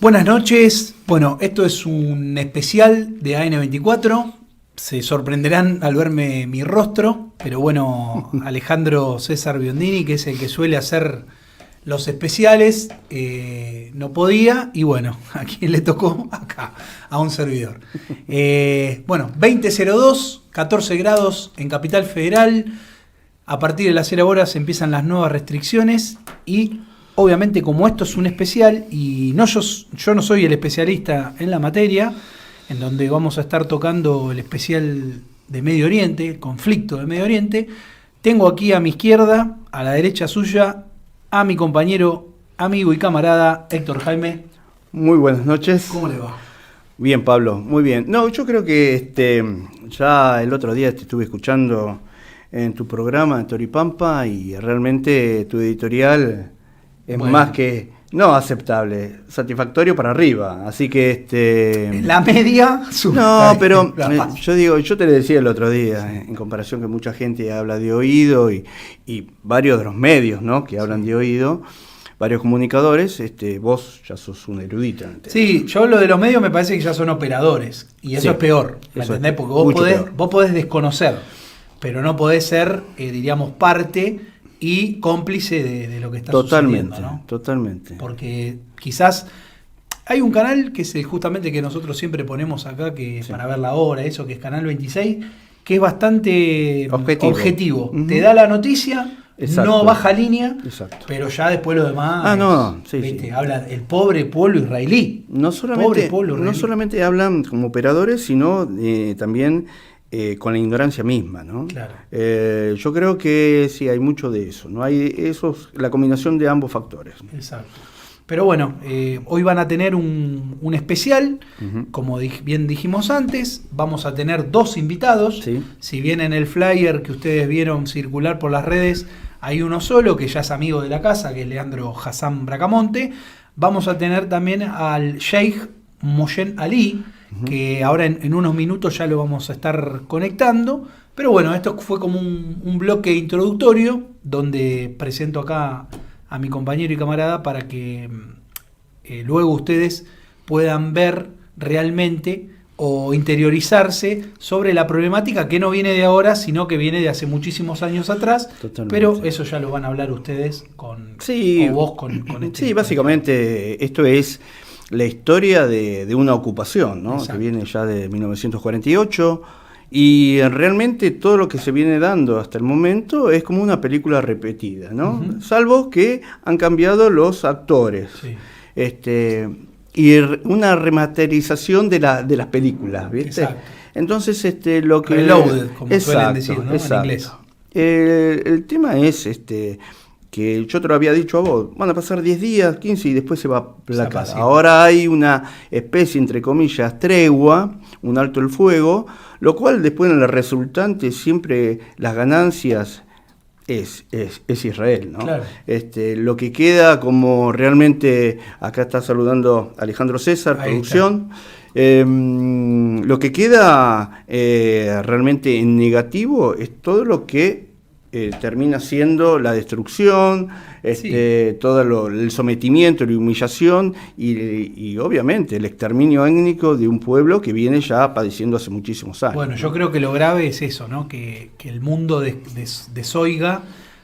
Buenas noches. Bueno, esto es un especial de AN24. Se sorprenderán al verme mi rostro, pero bueno, Alejandro César Biondini, que es el que suele hacer los especiales, no podía, y bueno, a quien le tocó acá, a un servidor. Bueno, 20:02, 14 grados en Capital Federal. A partir de las 0 horas empiezan las nuevas restricciones y obviamente, como esto es un especial, y yo no soy el especialista en la materia, en donde vamos a estar tocando el especial de Medio Oriente, el conflicto de Medio Oriente, tengo aquí a mi izquierda, a la derecha suya, a mi compañero, amigo y camarada Héctor Jaime. Muy buenas noches. ¿Cómo le va? Bien, Pablo, muy bien. No, yo creo que ya el otro día te estuve escuchando en tu programa en Toripampa y realmente tu editorial es más que no aceptable, satisfactorio para arriba. Así que la media no, pero yo te lo decía el otro día, en comparación que mucha gente habla de oído y varios de los medios, ¿no?, que hablan de oído, varios comunicadores, vos ya sos un erudito. Sí, yo lo de los medios me parece que ya son operadores y eso es peor, ¿me entendés? Porque vos podés desconocer, pero no podés ser, diríamos, parte y cómplice de lo que está sucediendo, ¿no? Totalmente. Porque quizás hay un canal que es justamente que nosotros siempre ponemos acá, que para ver la hora, eso, que es Canal 26, que es bastante objetivo. Uh-huh. Te da la noticia, no baja línea, pero ya después lo demás habla el pobre pueblo israelí. No solamente hablan como operadores, sino también con la ignorancia misma, ¿no? Claro. Yo creo que sí hay mucho de eso, ¿no? La combinación de ambos factores. Exacto. Pero bueno, hoy van a tener un especial, uh-huh. Como bien dijimos antes, vamos a tener 2 invitados. Sí. Si bien en el flyer que ustedes vieron circular por las redes hay uno solo, que ya es amigo de la casa, que es Leandro Hassan Bracamonte, vamos a tener también al Sheikh Moyen Ali, que ahora en unos minutos ya lo vamos a estar conectando. Pero bueno, esto fue como un bloque introductorio donde presento acá a mi compañero y camarada para que luego ustedes puedan ver realmente o interiorizarse sobre la problemática que no viene de ahora, sino que viene de hace muchísimos años atrás. Totalmente. Pero eso ya lo van a hablar ustedes o vos con este. Sí, básicamente esto es la historia de una ocupación, ¿no?, que viene ya de 1948, y realmente todo lo que se viene dando hasta el momento es como una película repetida, ¿no? Uh-huh. Salvo que han cambiado los actores. Sí. Y una remasterización de las películas, ¿viste? Exacto. Entonces, lo que... Reloaded, como suelen decir, ¿no?, en inglés. El tema es que yo te lo había dicho a vos, van a pasar 10 días, 15 y después se va a aplacar. Ahora hay una especie, entre comillas, tregua, un alto el fuego, lo cual después en el resultante siempre las ganancias es Israel, ¿no? Claro. Lo que queda como realmente, acá está saludando Alejandro César, ahí producción, lo que queda realmente en negativo es todo lo que termina siendo la destrucción, todo el sometimiento, la humillación y obviamente el exterminio étnico de un pueblo que viene ya padeciendo hace muchísimos años. Bueno, yo creo que lo grave es eso, ¿no? Que el mundo desoiga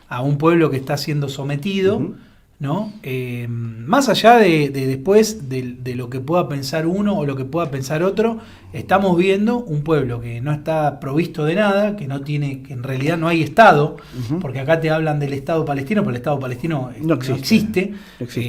a un pueblo que está siendo sometido, uh-huh. ¿no? Más allá de después de lo que pueda pensar uno o lo que pueda pensar otro, estamos viendo un pueblo que no está provisto de nada, que en realidad no hay Estado, uh-huh. porque acá te hablan del Estado palestino, pero el Estado palestino no existe.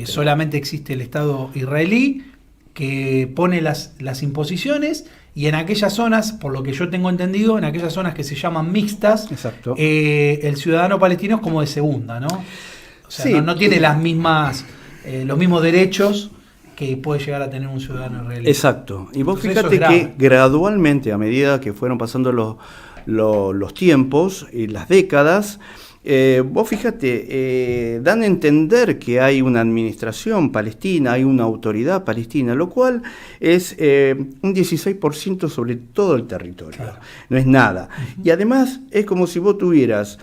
Solamente existe el Estado israelí, que pone las imposiciones, y en aquellas zonas, por lo que yo tengo entendido, en aquellas zonas que se llaman mixtas, el ciudadano palestino es como de segunda, ¿no? O sea, no tiene los mismos derechos que puede llegar a tener un ciudadano israelí. Exacto. Y vos fíjate que gradualmente, a medida que fueron pasando los tiempos y las décadas, vos fíjate, dan a entender que hay una administración palestina, hay una autoridad palestina, lo cual es un 16% sobre todo el territorio, claro. No es nada. Y además es como si vos tuvieras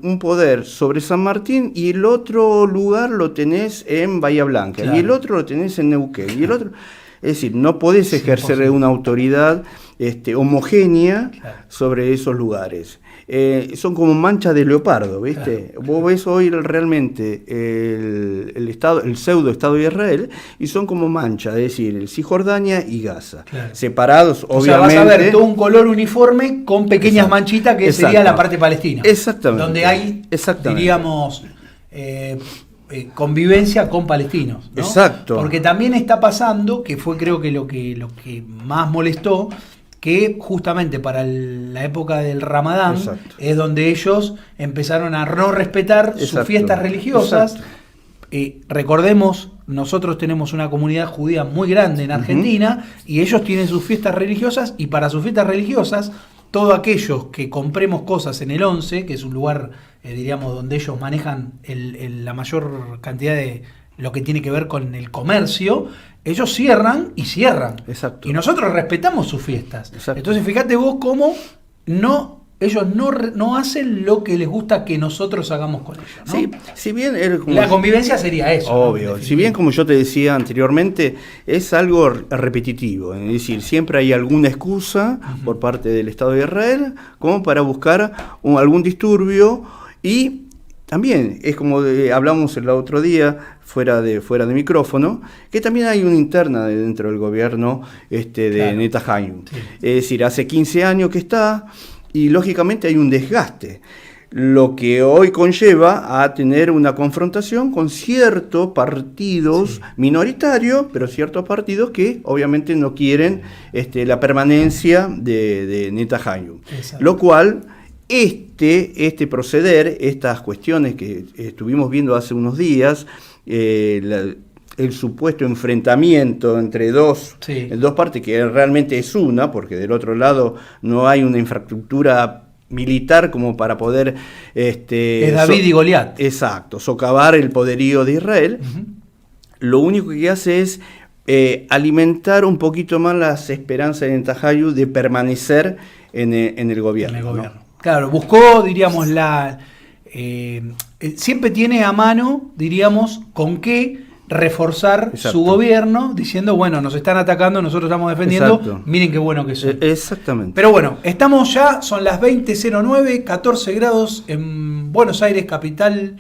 un poder sobre San Martín y el otro lugar lo tenés en Bahía Blanca, claro. Y el otro lo tenés en Neuquén, y el otro... Es decir, no podés ejercer una autoridad homogénea, claro. Sobre esos lugares. Son como manchas de leopardo, ¿viste? Claro. Vos ves hoy realmente el pseudo Estado de Israel y son como manchas, es decir, Cisjordania y Gaza, claro. Separados, o obviamente. Sea, vas a ver todo un color uniforme con pequeñas exacto. Manchitas que exacto. Sería la parte palestina. Exactamente. Donde hay, diríamos... convivencia con palestinos, ¿no? Exacto. Porque también está pasando, que fue creo que lo que más molestó, que justamente para la época del Ramadán exacto. Es donde ellos empezaron a no respetar exacto. Sus fiestas religiosas. Recordemos, nosotros tenemos una comunidad judía muy grande en Argentina, uh-huh. Y ellos tienen sus fiestas religiosas, y para sus fiestas religiosas todos aquellos que compremos cosas en el 11, que es un lugar, diríamos, donde ellos manejan la mayor cantidad de lo que tiene que ver con el comercio, ellos cierran. Exacto. Y nosotros respetamos sus fiestas. Exacto. Entonces, fíjate vos cómo ellos no hacen lo que les gusta que nosotros hagamos con ellos, ¿no? Sí, si bien la convivencia sería eso. Obvio. ¿No? Si bien, como yo te decía anteriormente, es algo repetitivo. Es decir, siempre hay alguna excusa uh-huh. Por parte del Estado de Israel como para buscar algún disturbio. Y también es como hablamos el otro día, fuera de micrófono, que también hay una interna dentro del gobierno de claro. Netanyahu. Sí. Es decir, hace 15 años que está... Y lógicamente hay un desgaste, lo que hoy conlleva a tener una confrontación con ciertos partidos sí. Minoritarios, pero ciertos partidos que obviamente no quieren la permanencia de Netanyahu. Exacto. Lo cual este proceder, estas cuestiones que estuvimos viendo hace unos días, el supuesto enfrentamiento entre dos partes, que realmente es una, porque del otro lado no hay una infraestructura militar como para poder... es David y Goliat. Exacto, socavar el poderío de Israel. Uh-huh. Lo único que hace es alimentar un poquito más las esperanzas de Netanyahu de permanecer en el gobierno. En el gobierno. ¿No? Claro, buscó, diríamos, siempre tiene a mano, diríamos, con qué reforzar exacto. Su gobierno, diciendo, bueno, nos están atacando, nosotros estamos defendiendo, exacto. Miren qué bueno que son. Exactamente. Pero bueno, estamos ya, son las 20:09, 14 grados en Buenos Aires, capital,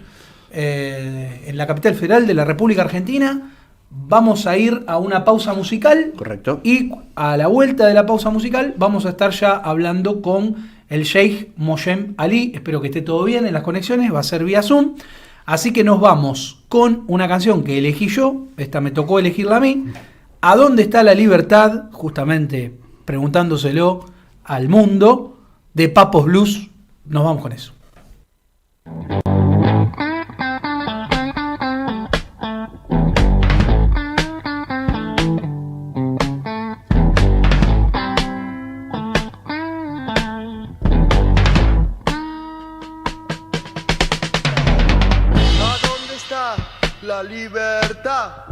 en la capital federal de la República Argentina. Vamos a ir a una pausa musical. Correcto. Y a la vuelta de la pausa musical vamos a estar ya hablando con el Sheikh Moshem Ali. Espero que esté todo bien en las conexiones, va a ser vía Zoom. Así que nos vamos con una canción que elegí yo, esta me tocó elegirla a mí, ¿A dónde está la libertad? Justamente preguntándoselo al mundo, de Papos Blues. Nos vamos con eso. La libertad,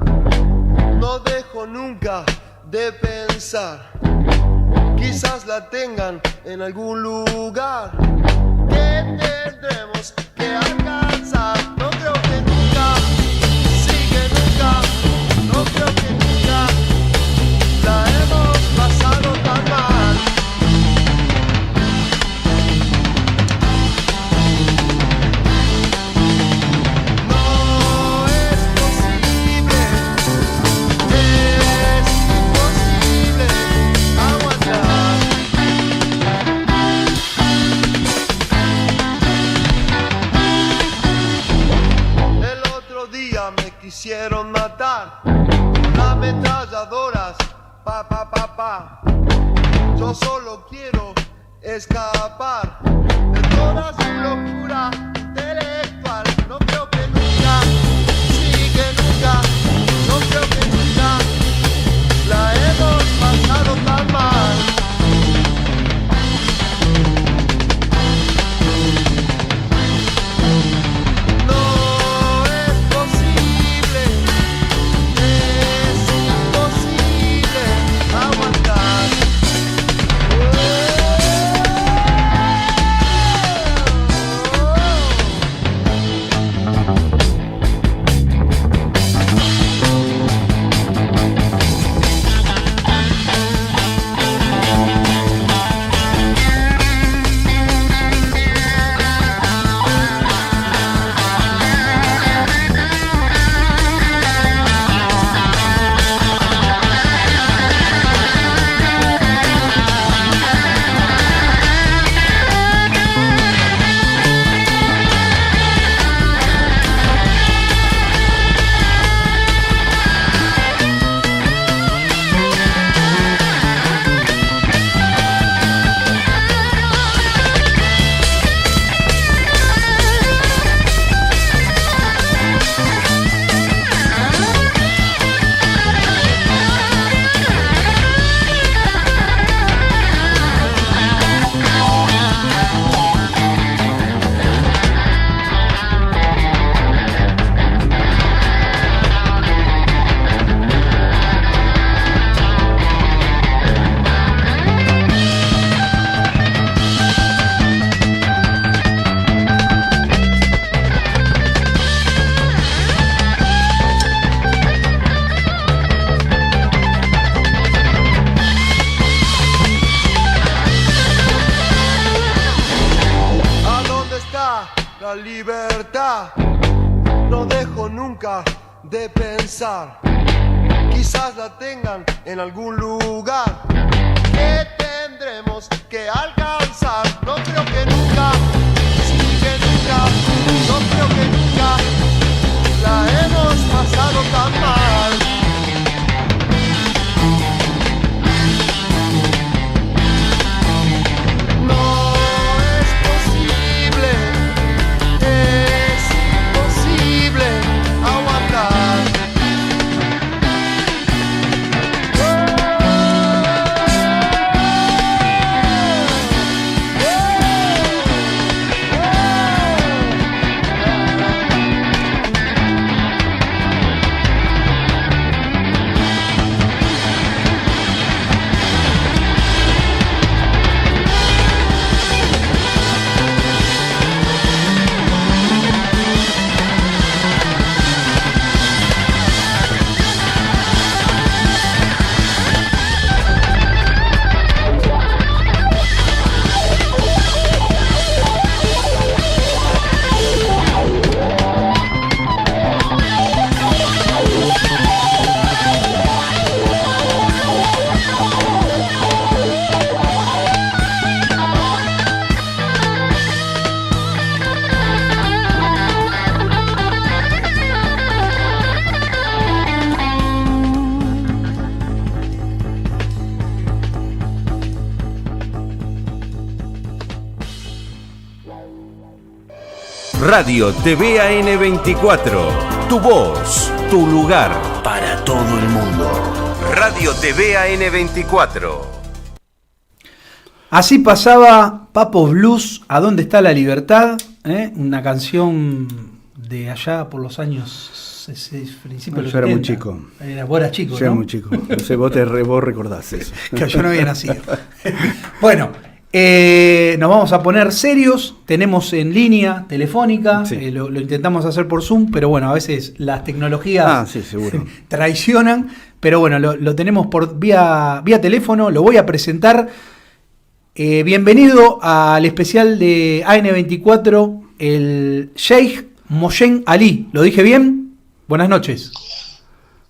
no dejo nunca de pensar, quizás la tengan en algún lugar que tendremos que alcanzar. No creo que nunca, sí que nunca, no creo que nunca la hemos pasado tan mal. Quisieron matar con ametralladoras, pa, pa, pa, pa. Yo solo quiero escapar de toda su locura intelectual. No creo que nunca, sí que nunca, no creo que nunca la hemos pasado tan mal. la libertad. No dejo nunca de pensar. Quizás la tengan en algún lugar que tendremos que alcanzar. No creo que nunca, sí que nunca, no creo que nunca la hemos pasado tan mal. No es posible, es imposible aguantar. Radio TV AN24. Tu voz, tu lugar, para todo el mundo. Radio TV AN24. Así pasaba Papo Blues, ¿A dónde está la libertad? Una canción de allá por los años principios de los Yo era muy 70. chico. Vos eras chico, Yo era ¿no? muy chico. No sé, vos recordás eso. Que yo no había nacido. Bueno, nos vamos a poner serios. Tenemos en línea telefónica. Sí. Lo intentamos hacer por Zoom, pero bueno, a veces las tecnologías Sí, seguro. traicionan. Pero bueno, lo tenemos por vía teléfono. Lo voy a presentar. Bienvenido al especial de AN24, el Sheikh Moyen Ali. ¿Lo dije bien? Buenas noches.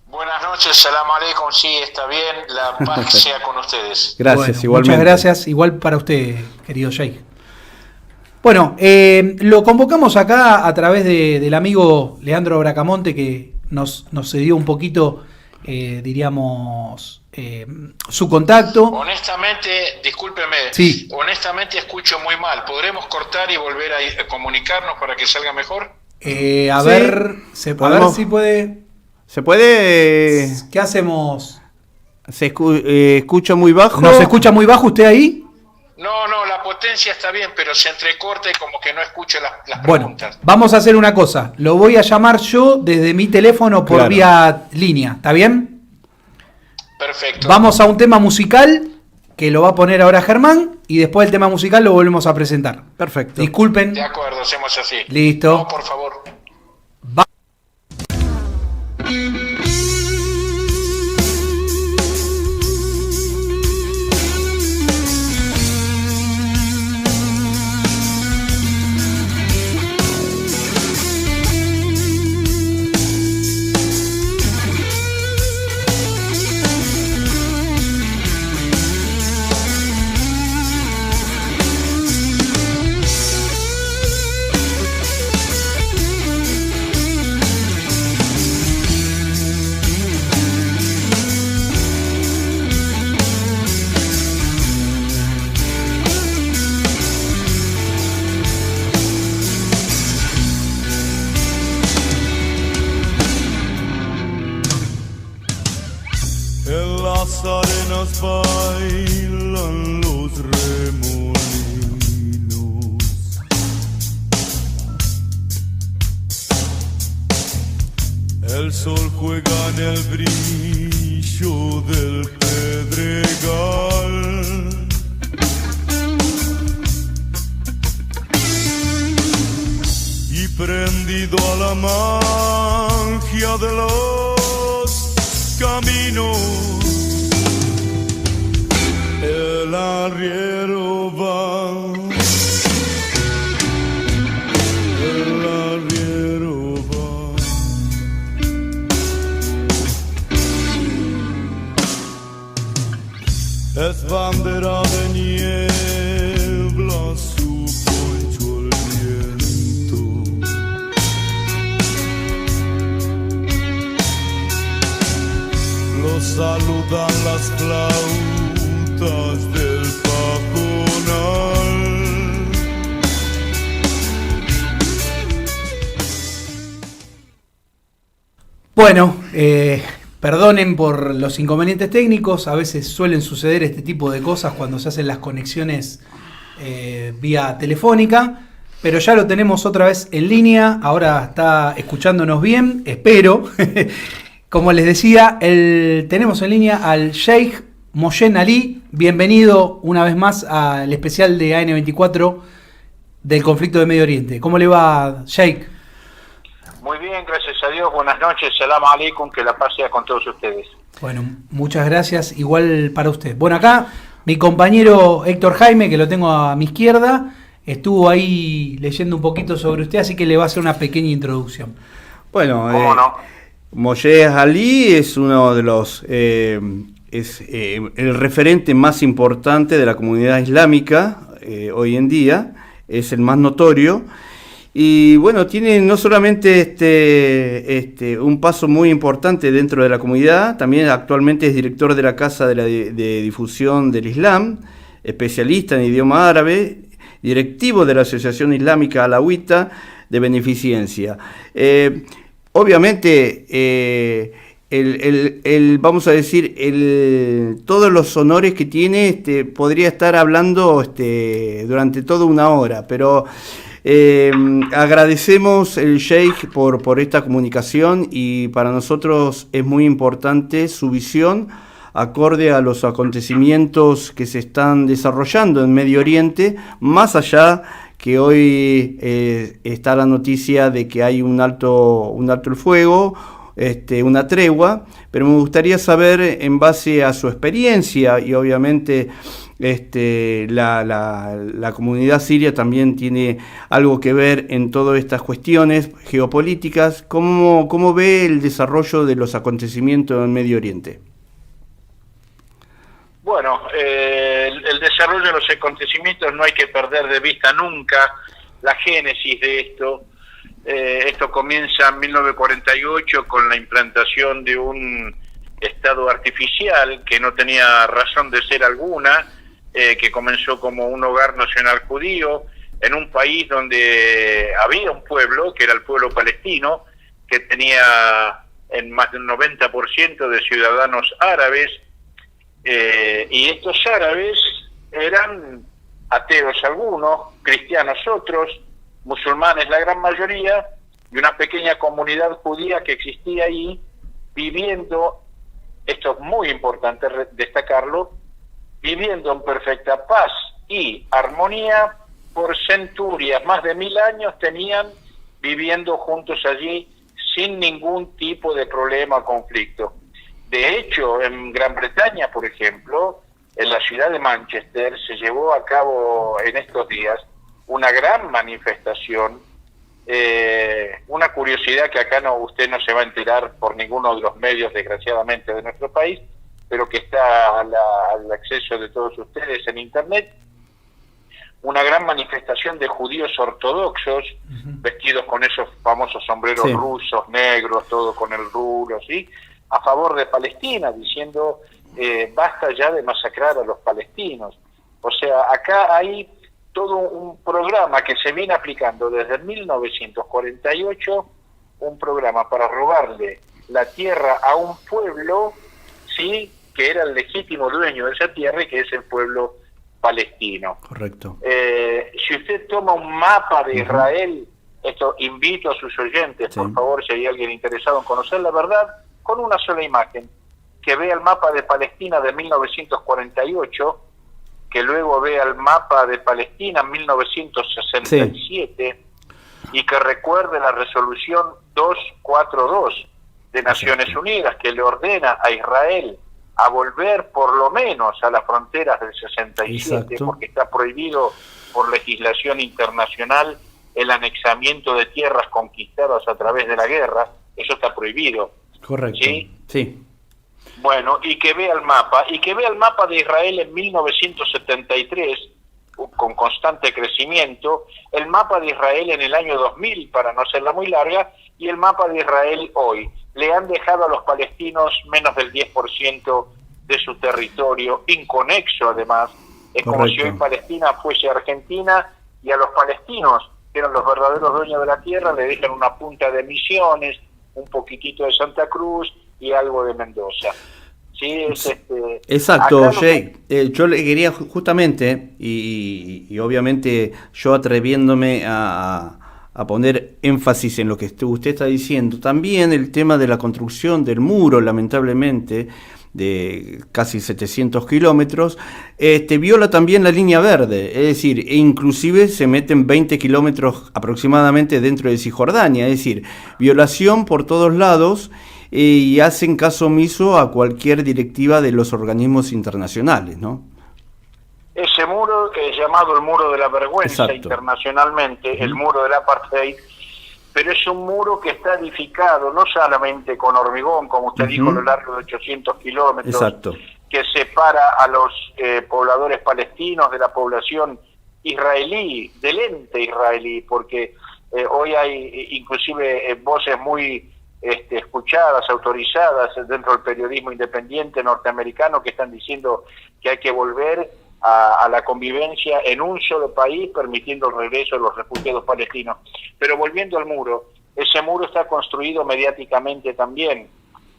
Buenas noches, salam aleikum, sí, está bien, la paz sea con ustedes. Gracias, Bueno, igualmente. muchas gracias, igual para usted, querido Sheikh. Bueno, lo convocamos acá a través del amigo Leandro Bracamonte, que nos cedió un poquito, diríamos, su contacto. Honestamente, discúlpeme, Sí. honestamente escucho muy mal. ¿Podremos cortar y volver a comunicarnos para que salga mejor? A Sí, ver podemos. si puede. ¿Se puede? ¿Qué hacemos? ¿Se escucha muy bajo? ¿Nos escucha muy bajo usted ahí? No, la potencia está bien, pero se entrecorta y como que no escucho las Bueno, preguntas. vamos a hacer una cosa. Lo voy a llamar yo desde mi teléfono por Claro. vía línea. ¿Está bien? Perfecto. Vamos a un tema musical que lo va a poner ahora Germán y después el tema musical lo volvemos a presentar. Perfecto. Disculpen. De acuerdo, hacemos así. Listo. No, por favor. En las arenas bailan los remolinos. El sol juega en el brillo del pedregal. Y prendido a la magia de los caminos, el arriero va, el dan las flautas del pajonal. Bueno, perdonen por los inconvenientes técnicos, a veces suelen suceder este tipo de cosas cuando se hacen las conexiones vía telefónica, pero ya lo tenemos otra vez en línea, ahora está escuchándonos bien, espero. Como les decía, tenemos en línea al Sheikh Moyen Ali. Bienvenido una vez más al especial de AN24 del conflicto de Medio Oriente. ¿Cómo le va, Sheikh? Muy bien, gracias a Dios. Buenas noches. Salam aleikum. Que la paz sea con todos ustedes. Bueno, muchas gracias. Igual para usted. Bueno, acá mi compañero Héctor Jaime, que lo tengo a mi izquierda, estuvo ahí leyendo un poquito sobre usted, así que le va a hacer una pequeña introducción. Bueno, ¿Cómo no? Moyen Ali es uno de los el referente más importante de la comunidad islámica hoy en día, es el más notorio. Y bueno, tiene no solamente un paso muy importante dentro de la comunidad, también actualmente es director de la Casa de Difusión del Islam, especialista en idioma árabe, directivo de la Asociación Islámica Alawita de Beneficencia. Obviamente, vamos a decir, todos los honores que tiene, podría estar hablando durante toda una hora, pero agradecemos el Sheikh por esta comunicación, y para nosotros es muy importante su visión acorde a los acontecimientos que se están desarrollando en Medio Oriente, más allá que hoy está la noticia de que hay un alto el fuego, una tregua, pero me gustaría saber, en base a su experiencia, y obviamente la comunidad siria también tiene algo que ver en todas estas cuestiones geopolíticas, ¿cómo ve el desarrollo de los acontecimientos en Medio Oriente? Bueno, el desarrollo de los acontecimientos no hay que perder de vista nunca la génesis de esto. Esto comienza en 1948 con la implantación de un Estado artificial que no tenía razón de ser alguna, que comenzó como un hogar nacional judío en un país donde había un pueblo, que era el pueblo palestino, que tenía en más de un 90% de ciudadanos árabes, y estos árabes eran ateos algunos, cristianos otros, musulmanes la gran mayoría, y una pequeña comunidad judía que existía ahí, viviendo, esto es muy importante destacarlo, viviendo en perfecta paz y armonía por centurias, más de 1000 años tenían viviendo juntos allí sin ningún tipo de problema o conflicto. De hecho, en Gran Bretaña, por ejemplo, en la ciudad de Manchester, se llevó a cabo en estos días una gran manifestación, una curiosidad que acá usted no se va a enterar por ninguno de los medios, desgraciadamente, de nuestro país, pero que está al acceso de todos ustedes en Internet, una gran manifestación de judíos ortodoxos, vestidos con esos famosos sombreros rusos, negros, todo con el rulo, ¿sí?, a favor de Palestina, diciendo basta ya de masacrar a los palestinos. O sea, acá hay todo un programa que se viene aplicando desde 1948, un programa para robarle la tierra a un pueblo, sí, que era el legítimo dueño de esa tierra y que es el pueblo palestino. Correcto. Si usted toma un mapa de Israel, esto invito a sus oyentes, por favor, si hay alguien interesado en conocer la verdad, con una sola imagen, que vea el mapa de Palestina de 1948, que luego vea el mapa de Palestina en 1967, y que recuerde la resolución 242 de Naciones Unidas, que le ordena a Israel a volver por lo menos a las fronteras del 67, porque está prohibido por legislación internacional el anexamiento de tierras conquistadas a través de la guerra, eso está prohibido. Correcto. Sí. Bueno, y que vea el mapa de Israel en 1973, con constante crecimiento, el mapa de Israel en el año 2000, para no hacerla muy larga, y el mapa de Israel hoy. Le han dejado a los palestinos menos del 10% de su territorio, inconexo además. Es como Correcto. si hoy Palestina fuese Argentina y a los palestinos, que eran los verdaderos dueños de la tierra, le dejan una punta de Misiones, un poquitito de Santa Cruz y algo de Mendoza. Sí, Exacto, acá Jay. Yo le quería justamente, y obviamente yo atreviéndome a poner énfasis en lo que usted está diciendo, también el tema de la construcción del muro, lamentablemente, de casi 700 kilómetros, viola también la línea verde, es decir, inclusive se meten 20 kilómetros aproximadamente dentro de Cisjordania, es decir, violación por todos lados, y hacen caso omiso a cualquier directiva de los organismos internacionales, ¿no? Ese muro que es llamado el muro de la vergüenza Exacto. internacionalmente, el muro del apartheid, pero es un muro que está edificado no solamente con hormigón, como usted dijo, a lo largo de 800 kilómetros, Exacto. que separa a los pobladores palestinos de la población israelí, del ente israelí, porque hoy hay inclusive voces muy escuchadas, autorizadas dentro del periodismo independiente norteamericano que están diciendo que hay que volver a la convivencia en un solo país, permitiendo el regreso de los refugiados palestinos. Pero volviendo al muro, ese muro está construido mediáticamente también.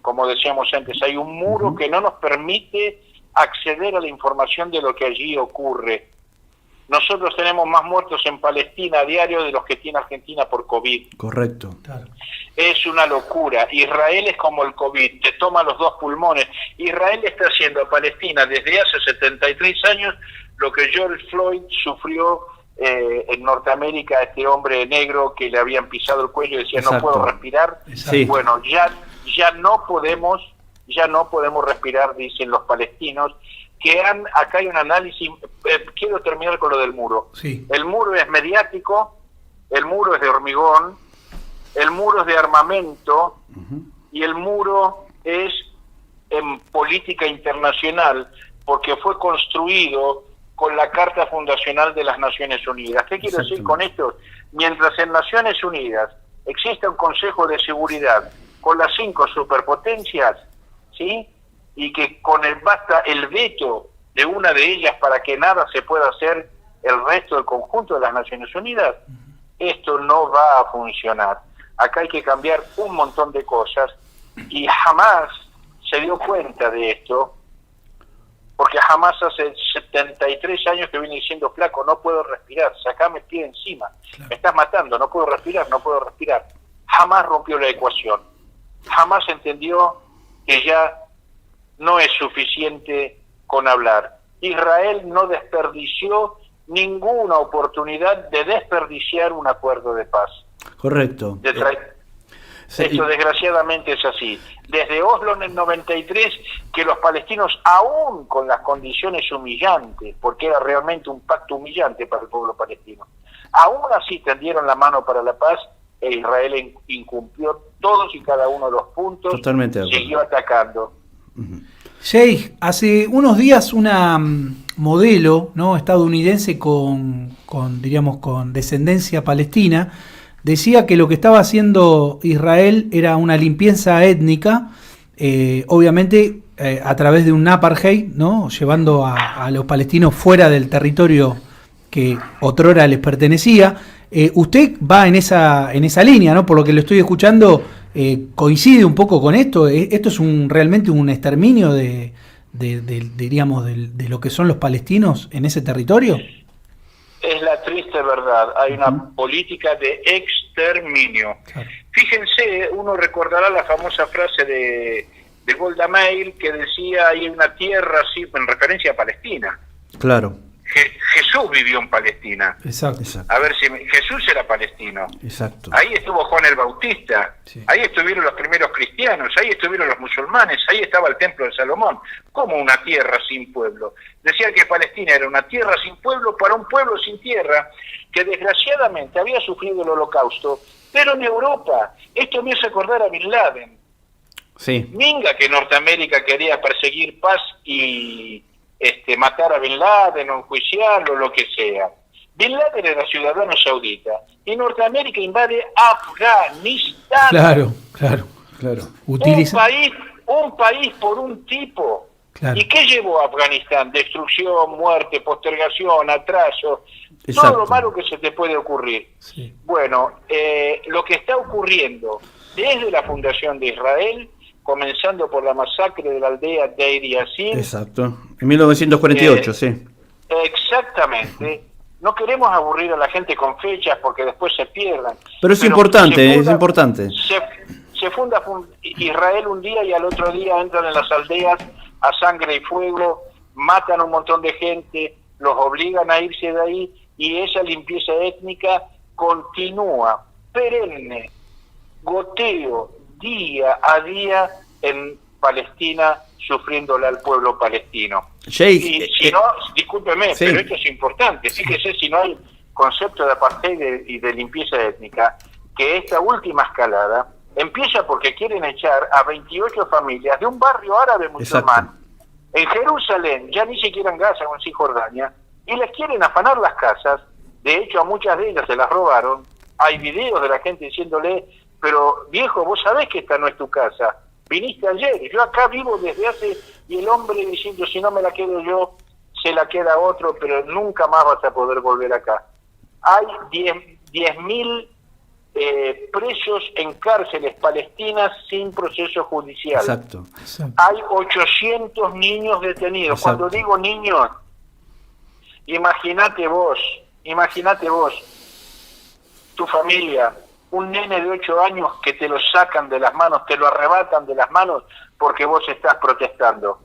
Como decíamos antes, hay un muro que no nos permite acceder a la información de lo que allí ocurre. Nosotros tenemos más muertos en Palestina a diario de los que tiene Argentina por COVID. Correcto. Claro. Es una locura. Israel es como el COVID, te toma los dos pulmones. Israel está haciendo a Palestina desde hace 73 años lo que George Floyd sufrió en Norteamérica, este hombre negro que le habían pisado el cuello y decía Exacto. no puedo respirar. Sí. Bueno, ya no podemos respirar, dicen los palestinos. Acá hay un análisis, quiero terminar con lo del muro. Sí. El muro es mediático, el muro es de hormigón, el muro es de armamento y el muro es en política internacional porque fue construido con la Carta Fundacional de las Naciones Unidas. ¿Qué quiero decir con esto? Mientras en Naciones Unidas existe un Consejo de Seguridad con las 5 superpotencias, ¿sí?, y que basta el veto de una de ellas para que nada se pueda hacer el resto del conjunto de las Naciones Unidas, esto no va a funcionar. Acá hay que cambiar un montón de cosas y jamás se dio cuenta de esto, porque jamás hace 73 años que viene diciendo, flaco, no puedo respirar, sacame el pie encima, me estás matando, no puedo respirar. Jamás rompió la ecuación, jamás entendió que ya no es suficiente con hablar. Israel no desperdició ninguna oportunidad de desperdiciar un acuerdo de paz. Correcto. Esto desgraciadamente es así. Desde Oslo en el 93, que los palestinos, aún con las condiciones humillantes, porque era realmente un pacto humillante para el pueblo palestino, aún así tendieron la mano para la paz, e Israel incumplió todos y cada uno de los puntos. Totalmente de acuerdo. Siguió atacando. Jay, hace unos días una modelo, ¿no?, estadounidense con descendencia palestina decía que lo que estaba haciendo Israel era una limpieza étnica, obviamente a través de un apartheid, ¿no?, llevando a los palestinos fuera del territorio que otrora les pertenecía. Usted va en esa línea, ¿no?, por lo que lo estoy escuchando. ¿Coincide un poco con esto? ¿Esto es realmente un exterminio de lo que son los palestinos en ese territorio? Es la triste verdad. Hay una política de exterminio. Claro. Fíjense, uno recordará la famosa frase de Golda Meir que decía, hay una tierra así, en referencia a Palestina. Claro. Jesús vivió en Palestina. Exacto. A ver si Jesús era palestino. Exacto. Ahí estuvo Juan el Bautista. Sí. Ahí estuvieron los primeros cristianos. Ahí estuvieron los musulmanes. Ahí estaba el templo de Salomón. Como una tierra sin pueblo. Decían que Palestina era una tierra sin pueblo para un pueblo sin tierra que desgraciadamente había sufrido el holocausto, pero en Europa. Esto me hace acordar a Bin Laden. Sí. Minga que Norteamérica quería perseguir paz y matar a Bin Laden o enjuiciarlo, lo que sea. Bin Laden era ciudadano saudita y Norteamérica invade Afganistán. Claro. Un país por un tipo. Claro. ¿Y qué llevó a Afganistán? Destrucción, muerte, postergación, atraso, Exacto. todo lo malo que se te puede ocurrir. Sí. Bueno, lo que está ocurriendo desde la fundación de Israel, comenzando por la masacre de la aldea Deir Yassin. Exacto. En 1948, sí. Exactamente. No queremos aburrir a la gente con fechas porque después se pierdan. Pero es importante. Se funda Israel un día y al otro día entran en las aldeas a sangre y fuego, matan a un montón de gente, los obligan a irse de ahí y esa limpieza étnica continúa, perenne, goteo, día a día en Palestina, sufriéndole al pueblo palestino. Sheikh, Y si no, discúlpeme, sí. pero esto es importante. Fíjese, si no hay concepto de apartheid y de limpieza étnica, que esta última escalada empieza porque quieren echar a 28 familias de un barrio árabe musulmán en Jerusalén, ya ni siquiera en Gaza o en Cisjordania, y les quieren afanar las casas. De hecho, a muchas de ellas se las robaron. Hay videos de la gente diciéndole, pero viejo, vos sabés que esta no es tu casa, viniste ayer, yo acá vivo desde hace... Y el hombre diciendo, si no me la quedo yo, se la queda otro, pero nunca más vas a poder volver acá. Hay 10.000 presos en cárceles palestinas sin proceso judicial. Exacto. Hay 800 niños detenidos. Exacto. Cuando digo niños, imagínate vos, tu familia, un nene de 8 años que te lo sacan de las manos, te lo arrebatan de las manos porque vos estás protestando.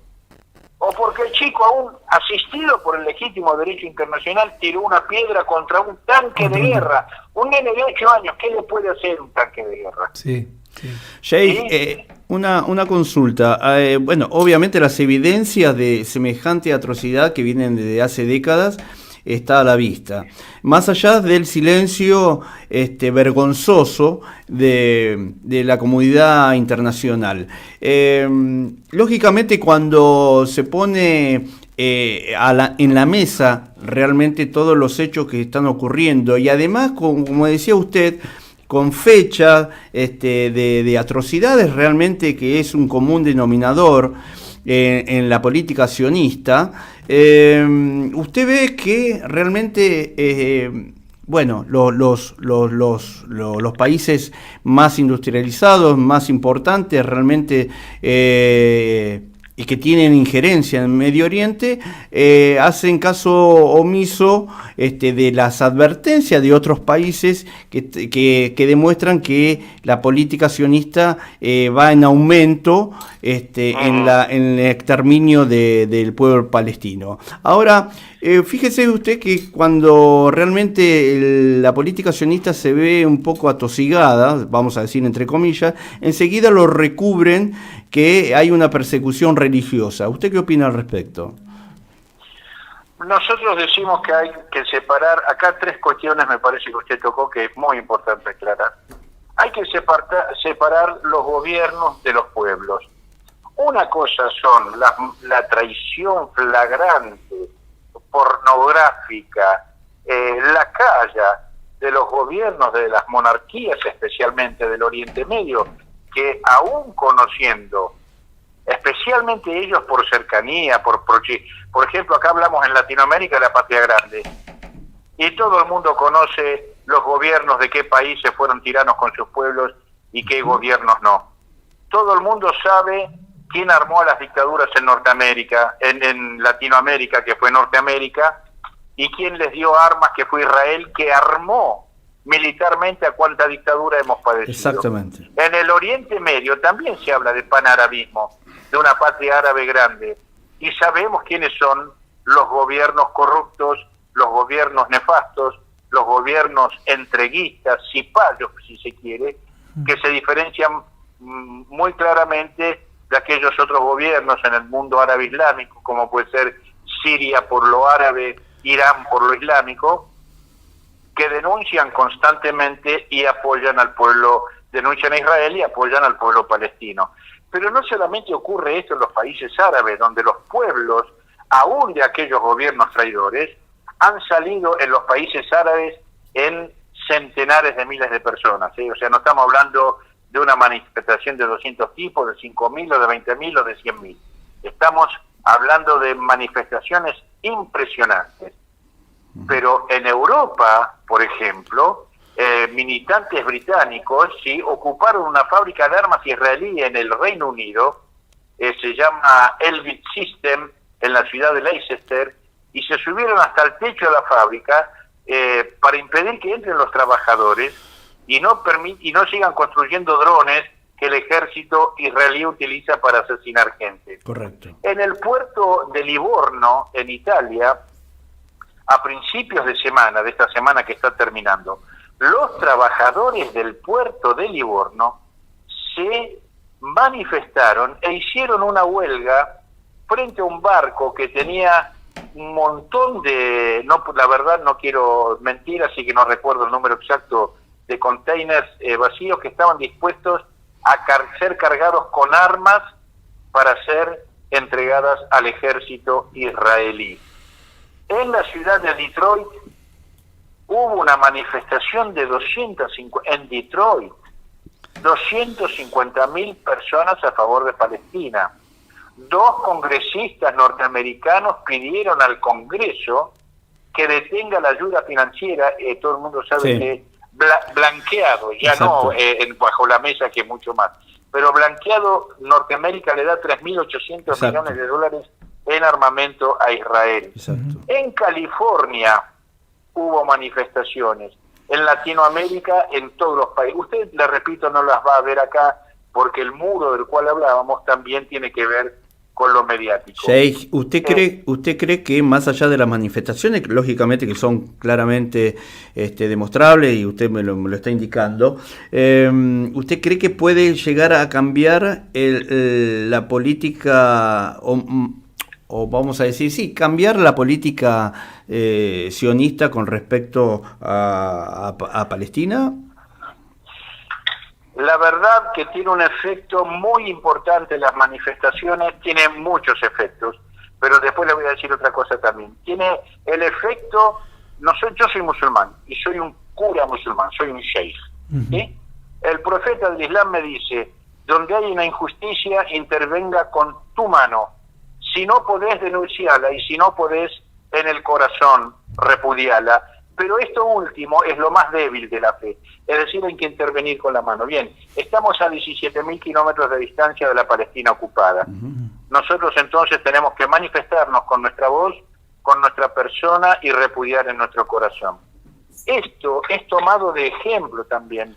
O porque el chico, aún asistido por el legítimo derecho internacional, tiró una piedra contra un tanque de guerra. Un nene de 8 años, ¿qué le puede hacer un tanque de guerra? Sí, sí. Sheikh, una consulta. Bueno, obviamente las evidencias de semejante atrocidad que vienen desde hace décadas está a la vista. Más allá del silencio vergonzoso de la comunidad internacional. Lógicamente, cuando se pone en la mesa realmente todos los hechos que están ocurriendo, y además, como decía usted, con fecha de atrocidades realmente que es un común denominador en la política sionista, usted ve que realmente bueno, los países más industrializados, más importantes realmente y que tienen injerencia en Medio Oriente, hacen caso omiso de las advertencias de otros países que demuestran que la política sionista va en aumento en el exterminio del pueblo palestino. Ahora, fíjese usted que cuando realmente la política sionista se ve un poco atosigada, vamos a decir entre comillas, enseguida lo recubren que hay una persecución religiosa. ¿Usted qué opina al respecto? Nosotros decimos que hay que separar, acá 3 cuestiones me parece que usted tocó que es muy importante aclarar. Hay que separar los gobiernos de los pueblos. Una cosa son la traición flagrante, pornográfica, la calla de los gobiernos de las monarquías, especialmente del Oriente Medio, que aún conociendo, especialmente ellos por cercanía, por ejemplo, acá hablamos en Latinoamérica de la patria grande, y todo el mundo conoce los gobiernos de qué países fueron tiranos con sus pueblos y qué gobiernos no. Todo el mundo sabe quién armó las dictaduras en Norteamérica, en Latinoamérica, que fue Norteamérica, y quién les dio armas, que fue Israel, que armó militarmente a cuánta dictadura hemos padecido. Exactamente. En el Oriente Medio también se habla de panarabismo, de una patria árabe grande, y sabemos quiénes son los gobiernos corruptos, los gobiernos nefastos, los gobiernos entreguistas, cipayos, si se quiere, que se diferencian muy claramente de aquellos otros gobiernos en el mundo árabe islámico, como puede ser Siria por lo árabe, Irán por lo islámico, que denuncian constantemente y apoyan al pueblo, denuncian a Israel y apoyan al pueblo palestino. Pero no solamente ocurre esto en los países árabes, donde los pueblos, aún de aquellos gobiernos traidores, han salido en los países árabes en centenares de miles de personas, ¿sí? O sea, no estamos hablando de una manifestación de 200 tipos, de 5.000 o de 20.000 o de 100.000. Estamos hablando de manifestaciones impresionantes. Pero en Europa, por ejemplo, militantes británicos sí ocuparon una fábrica de armas israelí en el Reino Unido, se llama Elbit System, en la ciudad de Leicester, y se subieron hasta el techo de la fábrica para impedir que entren los trabajadores y no sigan construyendo drones que el ejército israelí utiliza para asesinar gente. Correcto. En el puerto de Livorno, en Italia, a principios de esta semana que está terminando, los trabajadores del puerto de Livorno se manifestaron e hicieron una huelga frente a un barco que tenía un montón de, la verdad no quiero mentir, así que no recuerdo el número exacto, de containers vacíos que estaban dispuestos a ser cargados con armas para ser entregadas al ejército israelí. En la ciudad de Detroit hubo una manifestación de 250.000 personas a favor de Palestina. 2 congresistas norteamericanos pidieron al Congreso que detenga la ayuda financiera, todo el mundo sabe que blanqueado, ya Exacto. no bajo la mesa, que mucho más, pero blanqueado, Norteamérica le da 3.800 millones de dólares en armamento a Israel. Exacto. En California hubo manifestaciones, en Latinoamérica, en todos los países. Usted, le repito, no las va a ver acá, porque el muro del cual hablábamos también tiene que ver con lo mediático. Sheikh, ¿usted cree que más allá de las manifestaciones, lógicamente que son claramente demostrables y usted me lo está indicando, ¿usted cree que puede llegar a cambiar la política, o vamos a decir, sí, cambiar la política sionista con respecto a Palestina? La verdad que tiene un efecto muy importante las manifestaciones, tiene muchos efectos, pero después le voy a decir otra cosa también. Tiene el efecto, yo soy musulmán y soy un cura musulmán, soy un sheikh. ¿Sí? El profeta del Islam me dice, donde hay una injusticia, intervenga con tu mano. Si no podés, denunciarla, y si no podés, en el corazón, repudiarla. Pero esto último es lo más débil de la fe, es decir, hay que intervenir con la mano. Bien, estamos a 17.000 kilómetros de distancia de la Palestina ocupada. Nosotros entonces tenemos que manifestarnos con nuestra voz, con nuestra persona y repudiar en nuestro corazón. Esto es tomado de ejemplo también.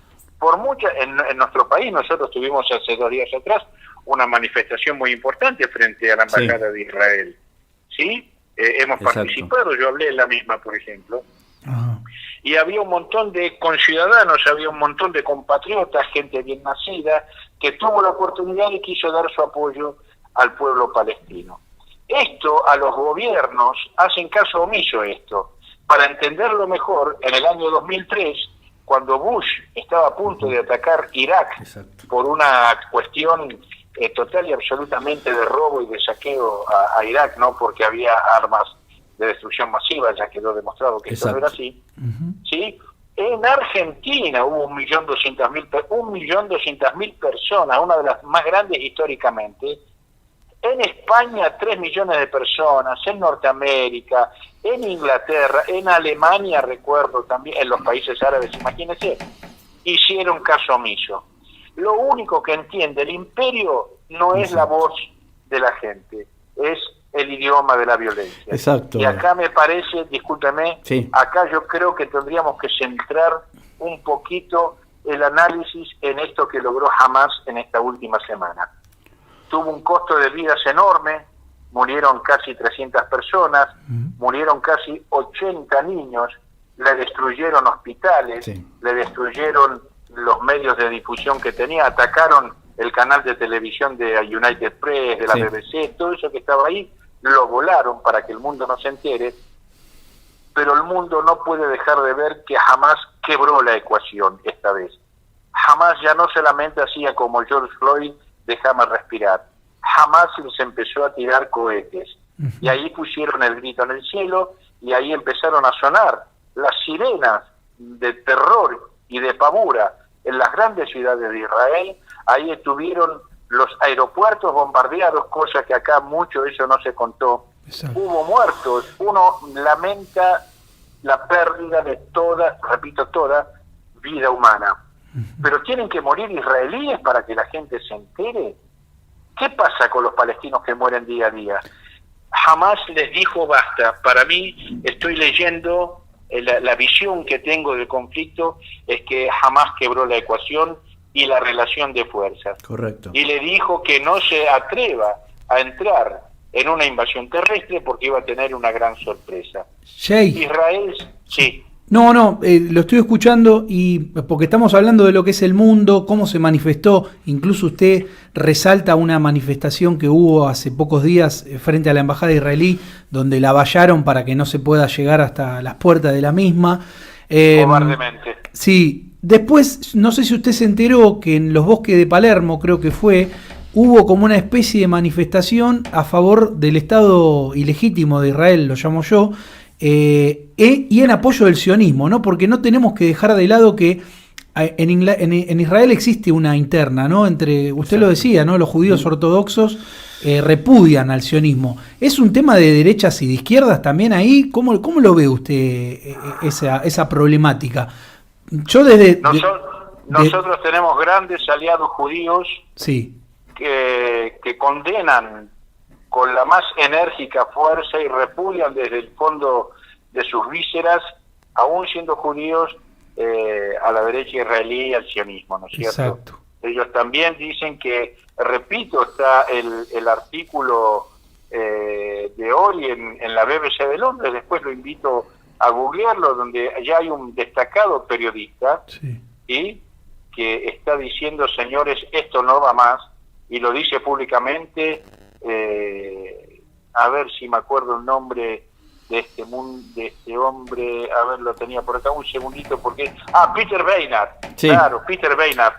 En nuestro país, nosotros tuvimos hace 2 días atrás una manifestación muy importante frente a la Embajada de Israel. ¿Sí? Hemos participado, yo hablé en la misma, por ejemplo. Y había un montón de conciudadanos, había un montón de compatriotas, gente bien nacida, que tuvo la oportunidad y quiso dar su apoyo al pueblo palestino. Esto, a los gobiernos hacen caso omiso esto. Para entenderlo mejor, en el año 2003, cuando Bush estaba a punto de atacar Irak por una cuestión total y absolutamente de robo y de saqueo a Irak, no porque había armas de destrucción masiva, ya quedó demostrado que esto no era así. ¿Sí? En Argentina hubo 1.200.000 personas, una de las más grandes históricamente. En España 3 millones de personas, en Norteamérica, en Inglaterra, en Alemania, recuerdo también, en los países árabes, imagínense, hicieron caso omiso. Lo único que entiende el imperio no es la voz de la gente, es el idioma de la violencia. Exacto. Y acá me parece, discúlpeme, acá yo creo que tendríamos que centrar un poquito el análisis en esto que logró Hamas en esta última semana. Tuvo un costo de vidas enorme, murieron casi 300 personas, murieron casi 80 niños, le destruyeron hospitales, le destruyeron los medios de difusión que tenía, atacaron el canal de televisión de United Press, de la BBC, todo eso que estaba ahí, lo volaron para que el mundo no se entere, pero el mundo no puede dejar de ver que Hamas quebró la ecuación esta vez. Hamas ya no solamente hacía como George Floyd, déjame respirar. Hamas les empezó a tirar cohetes, y ahí pusieron el grito en el cielo, y ahí empezaron a sonar las sirenas de terror y de pavura en las grandes ciudades de Israel. Ahí estuvieron los aeropuertos bombardeados, cosa que acá mucho eso no se contó. Exacto. Hubo muertos. Uno lamenta la pérdida de toda, repito, toda vida humana. Pero tienen que morir israelíes para que la gente se entere. ¿Qué pasa con los palestinos que mueren día a día? Jamás les dijo basta. Para mí, estoy leyendo, la visión que tengo del conflicto es que jamás quebró la ecuación y la relación de fuerzas. Correcto. Y le dijo que no se atreva a entrar en una invasión terrestre porque iba a tener una gran sorpresa. Jay. Israel, sí. No, lo estoy escuchando y porque estamos hablando de lo que es el mundo, cómo se manifestó, incluso usted resalta una manifestación que hubo hace pocos días frente a la embajada israelí, donde la vallaron para que no se pueda llegar hasta las puertas de la misma. Cobardemente. Sí, después, no sé si usted se enteró que en los bosques de Palermo, creo que fue, hubo como una especie de manifestación a favor del Estado ilegítimo de Israel, lo llamo yo, y en apoyo del sionismo, ¿no? Porque no tenemos que dejar de lado que en Israel existe una interna, ¿no? Entre, usted lo decía, ¿no? Los judíos ortodoxos repudian al sionismo. ¿Es un tema de derechas y de izquierdas también ahí? ¿Cómo lo ve usted esa problemática? Yo Nosotros tenemos grandes aliados judíos, sí, que condenan con la más enérgica fuerza y repudian desde el fondo de sus vísceras, aún siendo judíos, a la derecha israelí y al sionismo, ¿no es cierto? Exacto. Ellos también dicen que, repito, está el artículo de hoy en la BBC de Londres, después lo invito a googlearlo, donde ya hay un destacado periodista, sí, y que está diciendo, señores, esto no va más, y lo dice públicamente. A ver si me acuerdo el nombre de este hombre, a ver, lo tenía por acá, un segundito, porque... Peter Beinart, sí. Claro, Peter Beinart,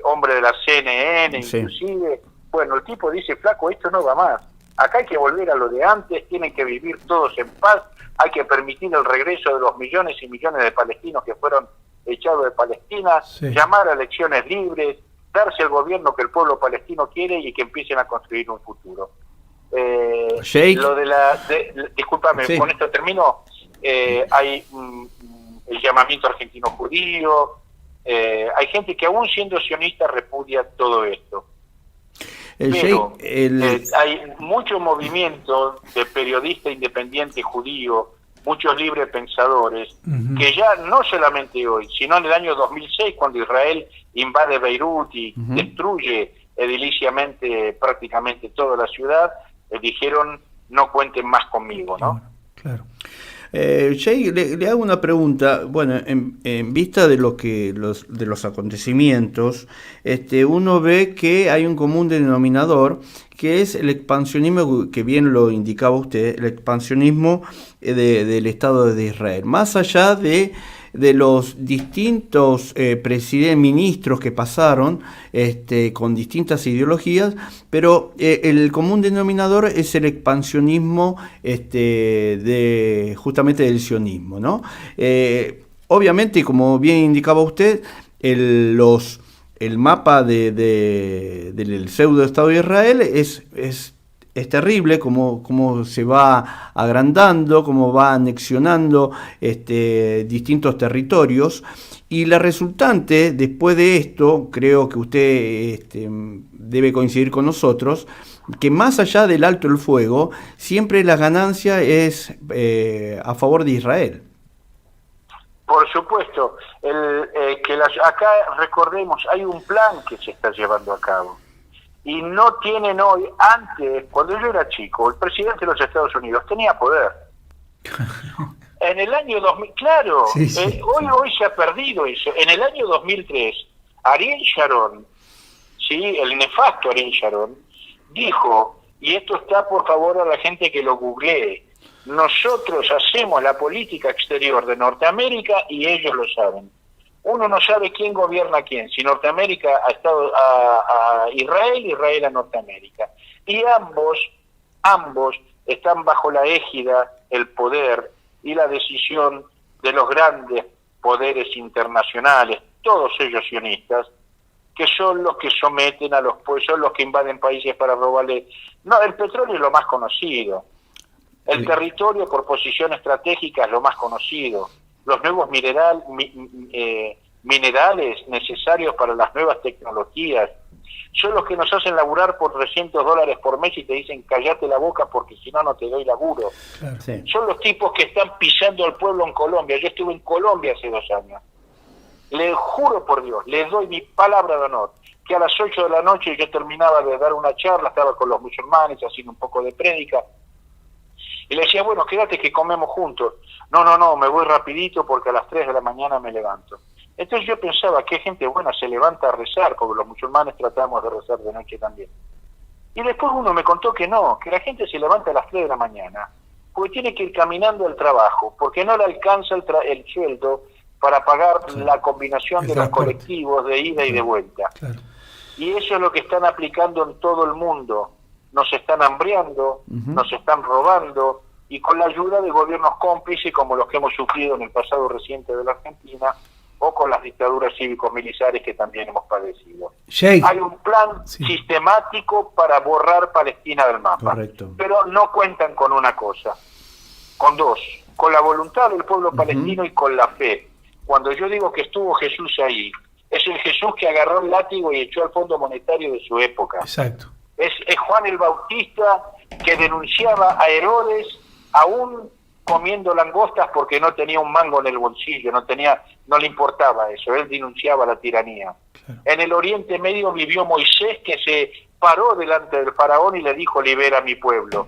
hombre de la CNN, sí, inclusive. Bueno, el tipo dice, flaco, esto no va más, acá hay que volver a lo de antes, tienen que vivir todos en paz, hay que permitir el regreso de los millones y millones de palestinos que fueron echados de Palestina, sí, llamar a elecciones libres, darse el gobierno que el pueblo palestino quiere y que empiecen a construir un futuro. Lo de discúlpame, sí, con esto termino. Hay el llamamiento argentino judío, hay gente que aún siendo sionista repudia todo esto. Pero hay mucho movimiento de periodistas independientes judíos, muchos libres pensadores, que ya no solamente hoy, sino en el año 2006, cuando Israel invade Beirut y destruye ediliciamente prácticamente toda la ciudad, dijeron, no cuenten más conmigo, ¿no? Claro. Jay, le hago una pregunta. Bueno, en vista de los acontecimientos, uno ve que hay un común denominador, que es el expansionismo, que bien lo indicaba usted, el expansionismo del Estado de Israel. Más allá de los distintos ministros que pasaron con distintas ideologías, pero el común denominador es el expansionismo justamente del sionismo, ¿no? Obviamente, como bien indicaba usted, el mapa del pseudo Estado de Israel es terrible, cómo se va agrandando, cómo va anexionando distintos territorios, y la resultante después de esto, creo que usted debe coincidir con nosotros, que más allá del alto el fuego, siempre la ganancia es a favor de Israel. Por supuesto, acá recordemos, hay un plan que se está llevando a cabo. Y no tienen hoy, antes, cuando yo era chico, el presidente de los Estados Unidos tenía poder. En el año 2000, claro, sí, sí, hoy se ha perdido eso. En el año 2003, Ariel Sharon, ¿sí? El nefasto Ariel Sharon, dijo, y esto está por favor a la gente que lo googlee, nosotros hacemos la política exterior de Norteamérica y ellos lo saben. Uno no sabe quién gobierna a quién, si Norteamérica a Israel, Israel a Norteamérica. Y ambos están bajo la égida, el poder y la decisión de los grandes poderes internacionales, todos ellos sionistas, que son los que someten a los pueblos, son los que invaden países para robarle. No, el petróleo es lo más conocido. El territorio por posición estratégica es lo más conocido. Los nuevos minerales necesarios para las nuevas tecnologías son los que nos hacen laburar por $300 por mes y te dicen cállate la boca porque si no, no te doy laburo. Claro. Sí. Son los tipos que están pisando al pueblo en Colombia. Yo estuve en Colombia hace 2 años. Le juro por Dios, les doy mi palabra de honor, que a las 8 de la noche yo terminaba de dar una charla, estaba con los musulmanes haciendo un poco de prédica, y le decía, bueno, quédate que comemos juntos. No, me voy rapidito porque a las 3 de la mañana me levanto. Entonces yo pensaba, qué gente buena se levanta a rezar, porque los musulmanes tratamos de rezar de noche también. Y después uno me contó que no, que la gente se levanta a las 3 de la mañana, porque tiene que ir caminando al trabajo, porque no le alcanza el sueldo para pagar la combinación El de los transporte. colectivos de ida y de vuelta. Claro. Y eso es lo que están aplicando en todo el mundo. Nos están hambriando, nos están robando, y con la ayuda de gobiernos cómplices como los que hemos sufrido en el pasado reciente de la Argentina, o con las dictaduras cívico-militares que también hemos padecido. Sheikh, Hay un plan Sí. sistemático para borrar Palestina del mapa. Correcto. Pero no cuentan con una cosa, con dos, con la voluntad del pueblo palestino y con la fe. Cuando yo digo que estuvo Jesús ahí, es el Jesús que agarró el látigo y echó al Fondo Monetario de su época. exacto. Es Juan el Bautista que denunciaba a Herodes aún comiendo langostas porque no tenía un mango en el bolsillo, no le importaba eso, él denunciaba la tiranía. Claro. En el Oriente Medio vivió Moisés, que se paró delante del faraón y le dijo, libera a mi pueblo.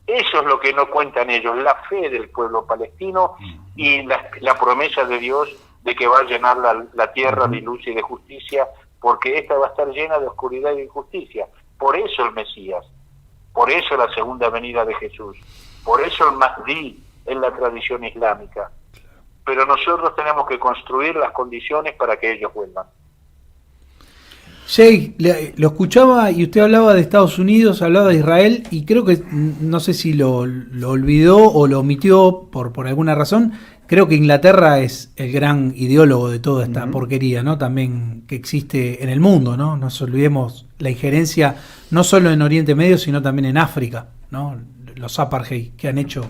Eso es lo que no cuentan ellos, la fe del pueblo palestino y la promesa de Dios de que va a llenar la tierra de luz y de justicia, porque esta va a estar llena de oscuridad y de injusticia. Por eso el Mesías, por eso la segunda venida de Jesús, por eso el Mahdi en la tradición islámica. Pero nosotros tenemos que construir las condiciones para que ellos vuelvan. Sheikh, lo escuchaba y usted hablaba de Estados Unidos, hablaba de Israel, y creo que, no sé si lo olvidó o lo omitió por alguna razón. Creo que Inglaterra es el gran ideólogo de toda esta porquería, ¿no? También que existe en el mundo, ¿no? No nos olvidemos la injerencia no solo en Oriente Medio, sino también en África, ¿no? Los apartheid que han hecho.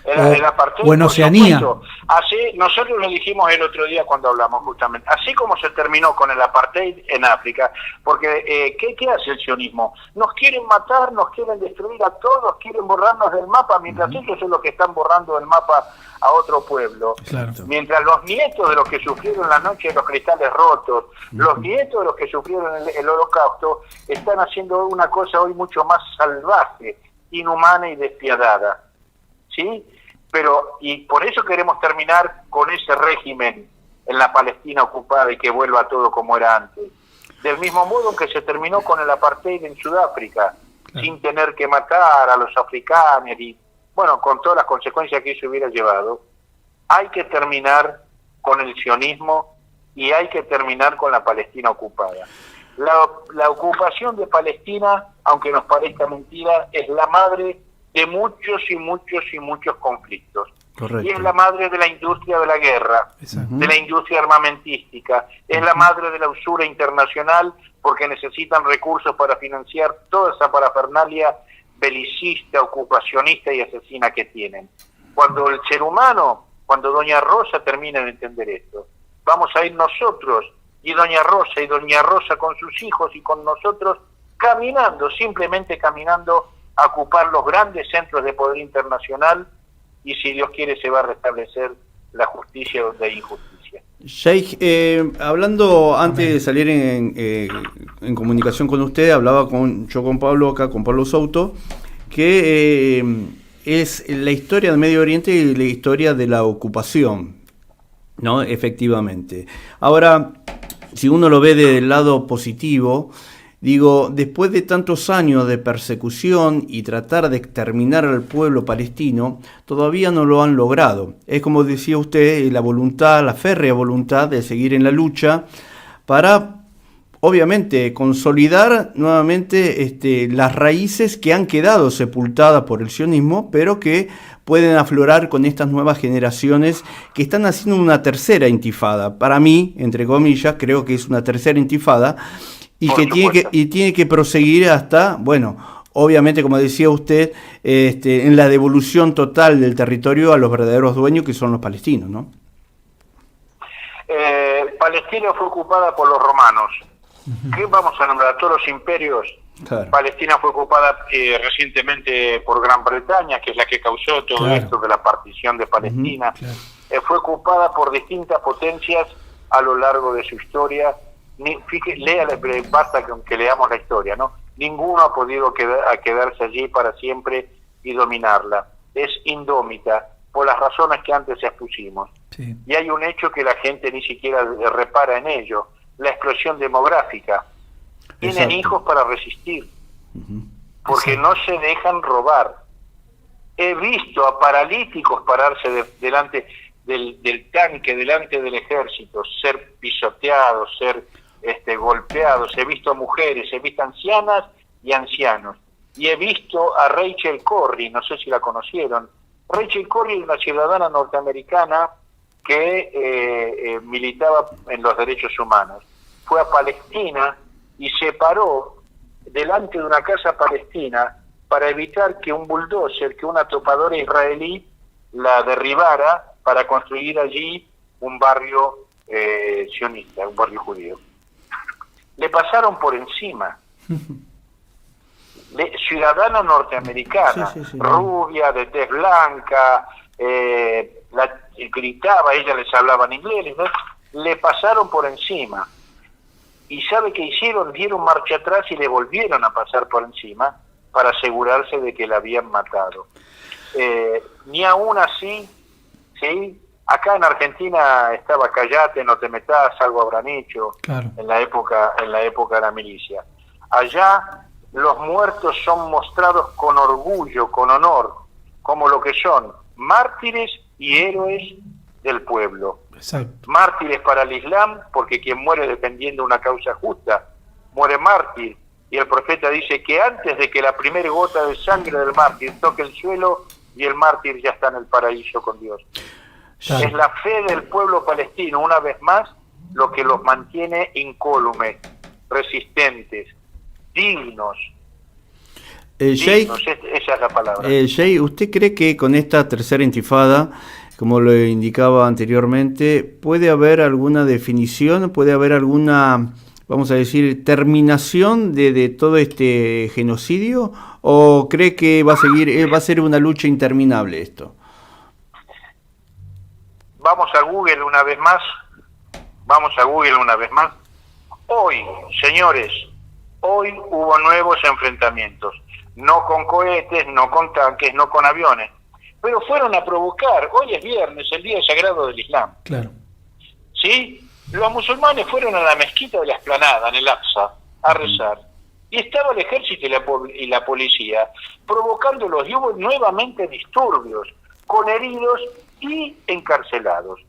El apartheid, O en por Oceanía. supuesto. Así, nosotros lo dijimos el otro día cuando hablamos justamente, así como se terminó con el apartheid en África, porque ¿qué hace el sionismo? Nos quieren matar, nos quieren destruir a todos, quieren borrarnos del mapa, mientras ellos son los que están borrando el mapa a otro pueblo. Claro. Mientras los nietos de los que sufrieron la noche de los cristales rotos, los nietos de los que sufrieron el holocausto, están haciendo una cosa hoy mucho más salvaje, inhumana y despiadada. ¿Sí? Y por eso queremos terminar con ese régimen en la Palestina ocupada y que vuelva todo como era antes. Del mismo modo que se terminó con el apartheid en Sudáfrica, sin tener que matar a los africanos y, bueno, con todas las consecuencias que eso hubiera llevado, hay que terminar con el sionismo y hay que terminar con la Palestina ocupada. La ocupación de Palestina, aunque nos parezca mentira, es la madre de muchos y muchos y muchos conflictos. Correcto. Y es la madre de la industria de la guerra, Exacto. de la industria armamentística, es la madre de la usura internacional porque necesitan recursos para financiar toda esa parafernalia belicista, ocupacionista y asesina que tienen. Cuando el ser humano, cuando Doña Rosa termine de entender esto, vamos a ir nosotros y Doña Rosa con sus hijos y con nosotros caminando, simplemente caminando a ocupar los grandes centros de poder internacional y si Dios quiere se va a restablecer la justicia donde hay injusticia. Sheikh, hablando antes de salir en comunicación con usted, hablaba con Pablo acá, con Pablo Souto, que es la historia del Medio Oriente y la historia de la ocupación, ¿no? Efectivamente. Ahora, si uno lo ve del lado positivo, digo, después de tantos años de persecución y tratar de exterminar al pueblo palestino, todavía no lo han logrado. Es como decía usted, la voluntad, la férrea voluntad de seguir en la lucha para obviamente, consolidar nuevamente las raíces que han quedado sepultadas por el sionismo, pero que pueden aflorar con estas nuevas generaciones que están haciendo una tercera intifada. Para mí, entre comillas, creo que es una tercera intifada y que tiene que proseguir hasta, bueno, obviamente, como decía usted, en la devolución total del territorio a los verdaderos dueños, que son los palestinos, ¿no? Palestina fue ocupada por los romanos. ¿Qué vamos a nombrar? Todos los imperios. Claro. Palestina fue ocupada recientemente por Gran Bretaña, que es la que causó todo esto de la partición de Palestina. Fue ocupada por distintas potencias a lo largo de su historia. Basta con que leamos la historia, ¿no? Ninguno ha podido quedarse allí para siempre y dominarla. Es indómita, por las razones que antes expusimos. Sí. Y hay un hecho que la gente ni siquiera repara en ello, la explosión demográfica. Tienen hijos para resistir, porque no se dejan robar. He visto a paralíticos pararse delante del tanque, delante del ejército, ser pisoteados, ser golpeados. He visto a mujeres, he visto ancianas y ancianos. Y he visto a Rachel Corrie, no sé si la conocieron. Rachel Corrie es una ciudadana norteamericana que militaba en los derechos humanos. Fue a Palestina y se paró delante de una casa palestina para evitar que un bulldozer, que una topadora israelí la derribara para construir allí un barrio sionista, un barrio judío. Le pasaron por encima. Ciudadana norteamericana, rubia, de tez blanca, gritaba, ella les hablaba en inglés, ¿no? Le pasaron por encima. ¿Y sabe qué hicieron? Dieron marcha atrás y le volvieron a pasar por encima para asegurarse de que la habían matado. Ni aún así, ¿sí? Acá en Argentina estaba Callate, no te metas, algo habrán hecho, claro, en la época de la milicia. Allá los muertos son mostrados con orgullo, con honor, como lo que son, mártires y héroes del pueblo. Exacto. Mártires para el Islam, porque quien muere defendiendo una causa justa, muere mártir. Y el profeta dice que antes de que la primera gota de sangre del mártir toque el suelo, y el mártir ya está en el paraíso con Dios. Claro. Es la fe del pueblo palestino, una vez más, lo que los mantiene incólumes, resistentes, dignos. Sheikh, esa es la palabra. Sheikh, ¿usted cree que con esta tercera intifada, como lo indicaba anteriormente, puede haber alguna definición, puede haber alguna, vamos a decir, terminación de todo este genocidio, o cree que va a ser una lucha interminable esto? Vamos a Google una vez más. Hoy, señores, hoy hubo nuevos enfrentamientos. No con cohetes, no con tanques, no con aviones. Pero fueron a provocar. Hoy es viernes, el día sagrado del Islam. Claro. ¿Sí? Los musulmanes fueron a la mezquita de la Explanada, en el Aqsa, a rezar. Y estaba el ejército y la policía provocándolos. Y hubo nuevamente disturbios, con heridos y encarcelados.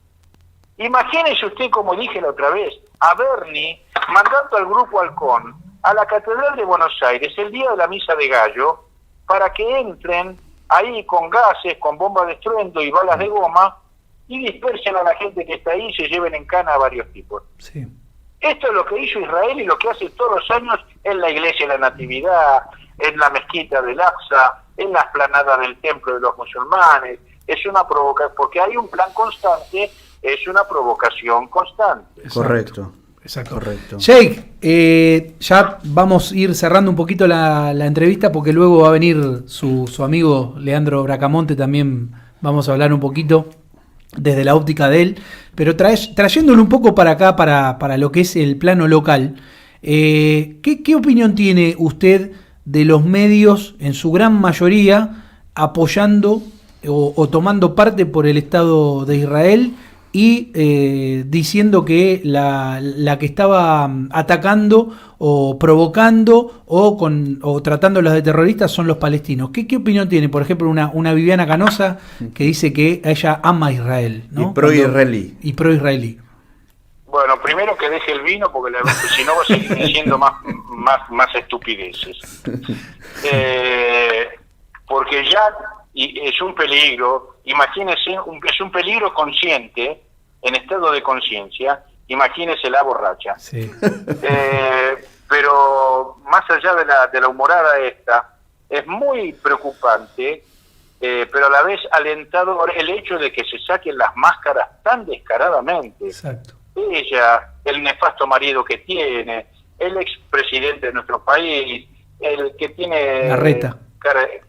Imagínese usted, como dije la otra vez, a Bernie mandando al Grupo Halcón a la Catedral de Buenos Aires el día de la Misa de Gallo para que entren ahí con gases, con bombas de estruendo y balas de goma y dispersen a la gente que está ahí y se lleven en cana a varios tipos. Sí. Esto es lo que hizo Israel y lo que hace todos los años en la Iglesia de la Natividad, en la mezquita del Aqsa, en la explanada del Templo de los musulmanes. Es una provocación, porque hay un plan constante, es una provocación constante. Correcto. Exacto. Correcto. Sheikh, ya vamos a ir cerrando un poquito la entrevista porque luego va a venir su amigo Leandro Bracamonte, también vamos a hablar un poquito desde la óptica de él, pero trayéndolo un poco para acá, para lo que es el plano local, ¿qué opinión tiene usted de los medios, en su gran mayoría, apoyando o tomando parte por el Estado de Israel y diciendo que la que estaba atacando o provocando o tratándolos de terroristas son los palestinos? ¿Qué opinión tiene, por ejemplo, una Viviana Canosa que dice que ella ama a Israel, ¿no? Y pro-israelí. Bueno, primero que deje el vino, porque si no va a seguir diciendo más estupideces. Porque ya es un peligro, imagínese, es un peligro consciente, en estado de conciencia, imagínese la borracha. Sí. Pero más allá de la humorada esta, es muy preocupante, pero a la vez alentador el hecho de que se saquen las máscaras tan descaradamente. Exacto. Ella, el nefasto marido que tiene, el expresidente de nuestro país, el que tiene Larreta.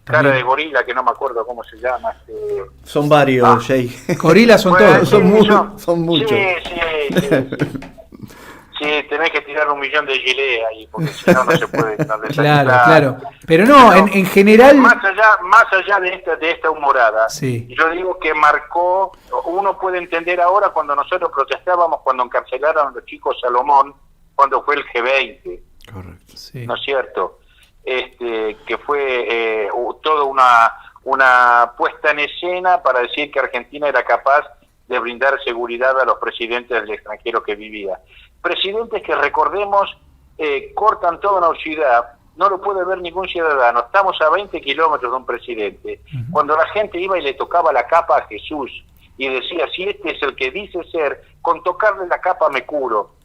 cara de gorila, que no me acuerdo cómo se llama. Son varios, Jay. Gorilas son Bueno, todos. Son muchos. Sí, tenés que tirar 1 millón de gilet ahí, porque si no, no se puede. Claro. Pero no, en general... Más allá de esta humorada, Sí. yo digo que marcó, uno puede entender ahora cuando nosotros protestábamos, cuando encarcelaron a los chicos Salomón, cuando fue el G20, Correcto. Sí. ¿no es cierto? Que fue toda una puesta en escena para decir que Argentina era capaz de brindar seguridad a los presidentes del extranjero que vivía. Presidentes que, recordemos, cortan toda una ciudad, no lo puede ver ningún ciudadano, estamos a 20 kilómetros de un presidente. Uh-huh. Cuando la gente iba y le tocaba la capa a Jesús y decía, si este es el que dice ser, con tocarle la capa me curo.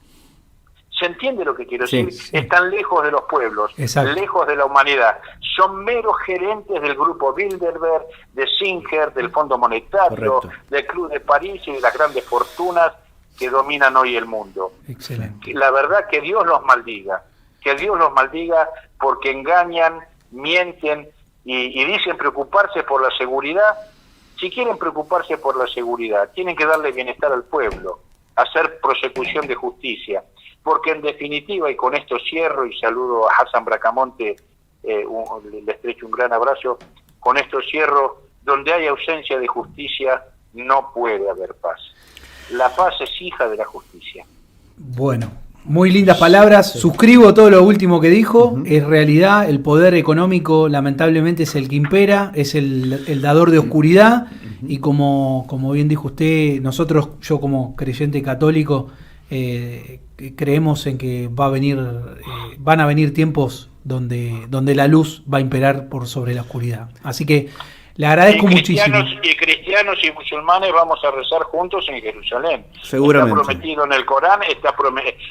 ¿Se entiende lo que quiero decir? Sí. Están lejos de los pueblos, Exacto. lejos de la humanidad. Son meros gerentes del grupo Bilderberg, de Singer, del Fondo Monetario, Correcto. del Club de París y de las grandes fortunas que dominan hoy el mundo. Excelente. La verdad, que Dios los maldiga, porque engañan, mienten y dicen preocuparse por la seguridad. Si quieren preocuparse por la seguridad, tienen que darle bienestar al pueblo, hacer prosecución de justicia, porque en definitiva, y con esto cierro y saludo a Hassan Bracamonte, le estrecho un gran abrazo, con esto cierro, donde hay ausencia de justicia no puede haber paz. La paz es hija de la justicia. Bueno, muy lindas palabras. Suscribo todo lo último que dijo. Uh-huh. Es realidad, el poder económico lamentablemente es el que impera, es el dador de oscuridad. Uh-huh. Y como bien dijo usted, nosotros, yo como creyente católico, creemos en que van a venir tiempos donde la luz va a imperar por sobre la oscuridad. Así que le agradezco muchísimo. Y cristianos y musulmanes vamos a rezar juntos en Jerusalén. Seguramente. Está prometido en el Corán,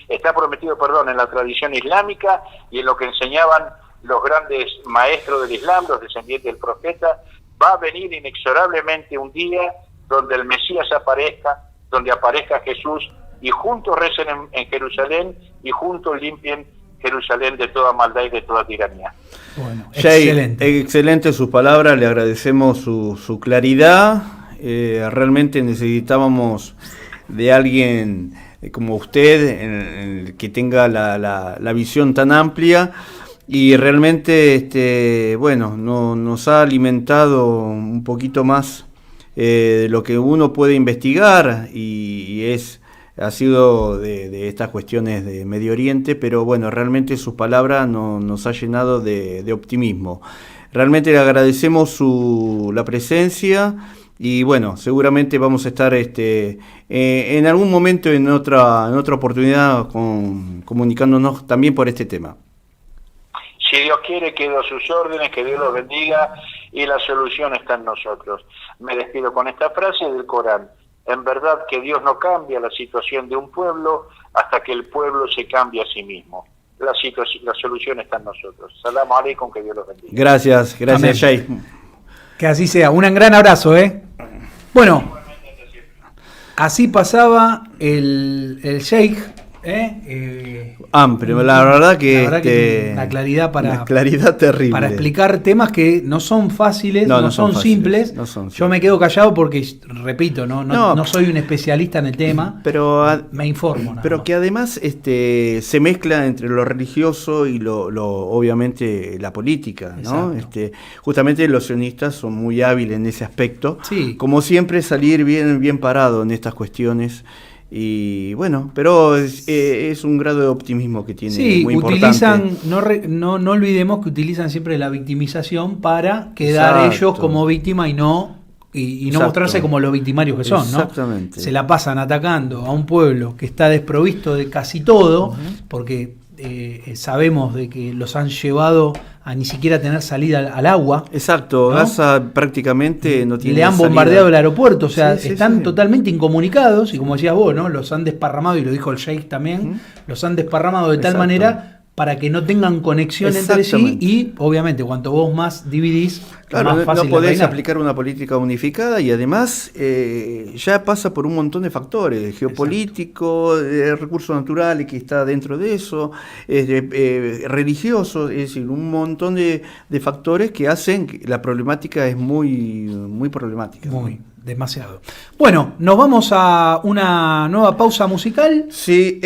está prometido, en la tradición islámica y en lo que enseñaban los grandes maestros del Islam, los descendientes del profeta. Va a venir inexorablemente un día donde el Mesías aparezca, donde aparezca Jesús, y juntos recen en Jerusalén y juntos limpien Jerusalén de toda maldad y de toda tiranía. Bueno, Jay, excelente sus palabras, le agradecemos su claridad. Realmente necesitábamos de alguien como usted que tenga la visión tan amplia, y realmente nos ha alimentado un poquito más de lo que uno puede investigar, y ha sido de estas cuestiones de Medio Oriente, pero bueno, realmente sus palabras nos ha llenado de optimismo. Realmente le agradecemos la presencia, y bueno, seguramente vamos a estar en algún momento, en otra oportunidad, comunicándonos también por este tema. Si Dios quiere, quedo a sus órdenes, que Dios los bendiga, y la solución está en nosotros. Me despido con esta frase del Corán: en verdad que Dios no cambia la situación de un pueblo hasta que el pueblo se cambie a sí mismo. La solución está en nosotros. Salam aleikum, que Dios los bendiga. Gracias, Jay. Que así sea. Un gran abrazo, Bueno, así pasaba el Sheikh. Amplio, la verdad que una claridad terrible para explicar temas que no son fáciles, no son simples. Yo me quedo callado porque, repito, no soy un especialista en el tema, pero me informo. Pero que además se mezcla entre lo religioso y lo obviamente la política, ¿no? Justamente los sionistas son muy hábiles en ese aspecto. Sí. Como siempre, salir bien parado en estas cuestiones. Y bueno, pero es un grado de optimismo que tiene, muy importante. No olvidemos que utilizan siempre la victimización para quedar ellos como víctima y no y no Exacto. mostrarse como los victimarios que son, ¿no? Exactamente. Se la pasan atacando a un pueblo que está desprovisto de casi todo, porque sabemos de que los han llevado a ni siquiera tener salida al agua. Exacto, ¿no? Gaza prácticamente no tiene Le han salida. bombardeado el aeropuerto, o sea, Sí, sí, están sí. totalmente incomunicados y como decías vos, ¿no? Los han desparramado, y lo dijo el Sheikh también, los han desparramado de tal Exacto. manera para que no tengan conexión entre sí Exactamente. y obviamente cuanto vos más dividís, Claro, más fácil no podés reinar. aplicar una política unificada y además ya pasa por un montón de factores, geopolítico, recursos naturales que está dentro de eso, religiosos, es decir, un montón de factores que hacen que la problemática es muy, muy problemática. Muy, demasiado. Bueno, nos vamos a una nueva pausa musical. Sí,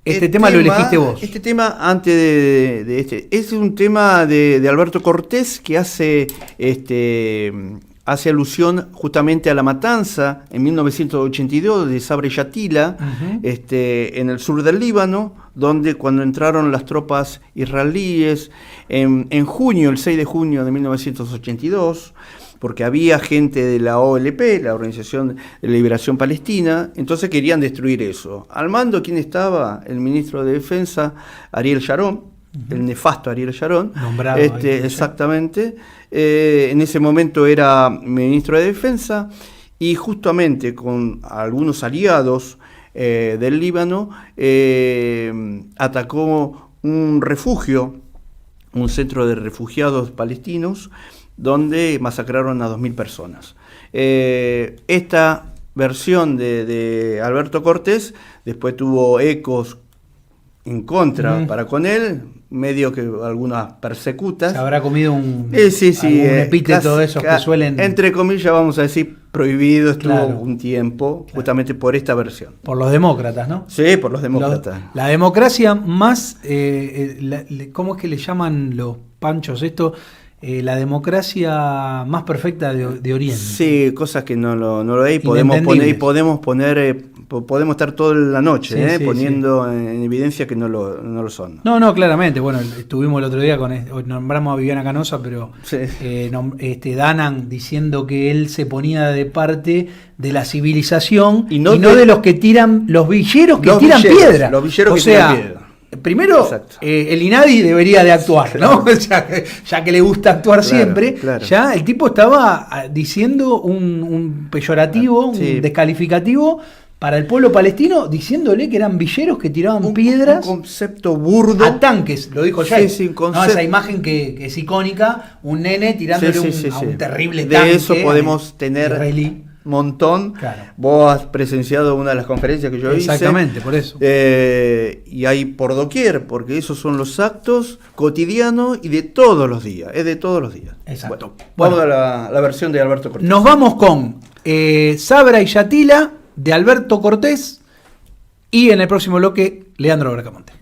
Este tema lo elegiste vos. Este tema, antes de este, es un tema de Alberto Cortés que hace alusión justamente a la matanza en 1982 de Sabra y Shatila, en el sur del Líbano, donde cuando entraron las tropas israelíes en junio, el 6 de junio de 1982, porque había gente de la OLP, la Organización de Liberación Palestina, entonces querían destruir eso. Al mando, ¿quién estaba? El ministro de Defensa, Ariel Sharon, el nefasto Ariel Sharon. Nombrado exactamente. En ese momento era ministro de Defensa y justamente con algunos aliados del Líbano atacó un refugio, un centro de refugiados palestinos, donde masacraron a 2.000 personas. Esta versión de Alberto Cortés después tuvo ecos en contra para con él, medio que algunas persecutas. Se habrá comido un casi, epíteto de esos que suelen... Entre comillas, vamos a decir, prohibido estuvo Claro. un tiempo, justamente por esta versión. Por los demócratas, ¿no? Sí, por los demócratas. La democracia más... ¿cómo es que le llaman los panchos esto? La democracia más perfecta de Oriente. Sí, cosas que no lo hay. Podemos estar toda la noche Sí, sí, poniendo en evidencia que no lo son. No, claramente. Bueno, estuvimos el otro día nombramos a Viviana Canosa, pero Sí. Danan diciendo que él se ponía de parte de la civilización y no no de los que tiran, los villeros que tiran piedra. Los villeros o que sea, tiran piedra. Primero, Exacto. el INADI debería de actuar, ¿no? ya que le gusta actuar Claro, siempre, claro. ya el tipo estaba diciendo un peyorativo, Sí. un descalificativo para el pueblo palestino, diciéndole que eran villeros que tiraban piedras Un concepto burdo. a tanques, lo dijo ya. Sí, Esa imagen que es icónica, un nene tirándole a un terrible tanque. De eso podemos tener israelí. montón. Claro. Vos has presenciado una de las conferencias que yo Exactamente, hice. por eso. Y hay por doquier, porque esos son los actos cotidianos y de todos los días. Es de todos los días. Exacto. Vamos a la versión de Alberto Cortés. Nos vamos con Sabra y Shatila de Alberto Cortés y en el próximo bloque, Leandro Bracamonte.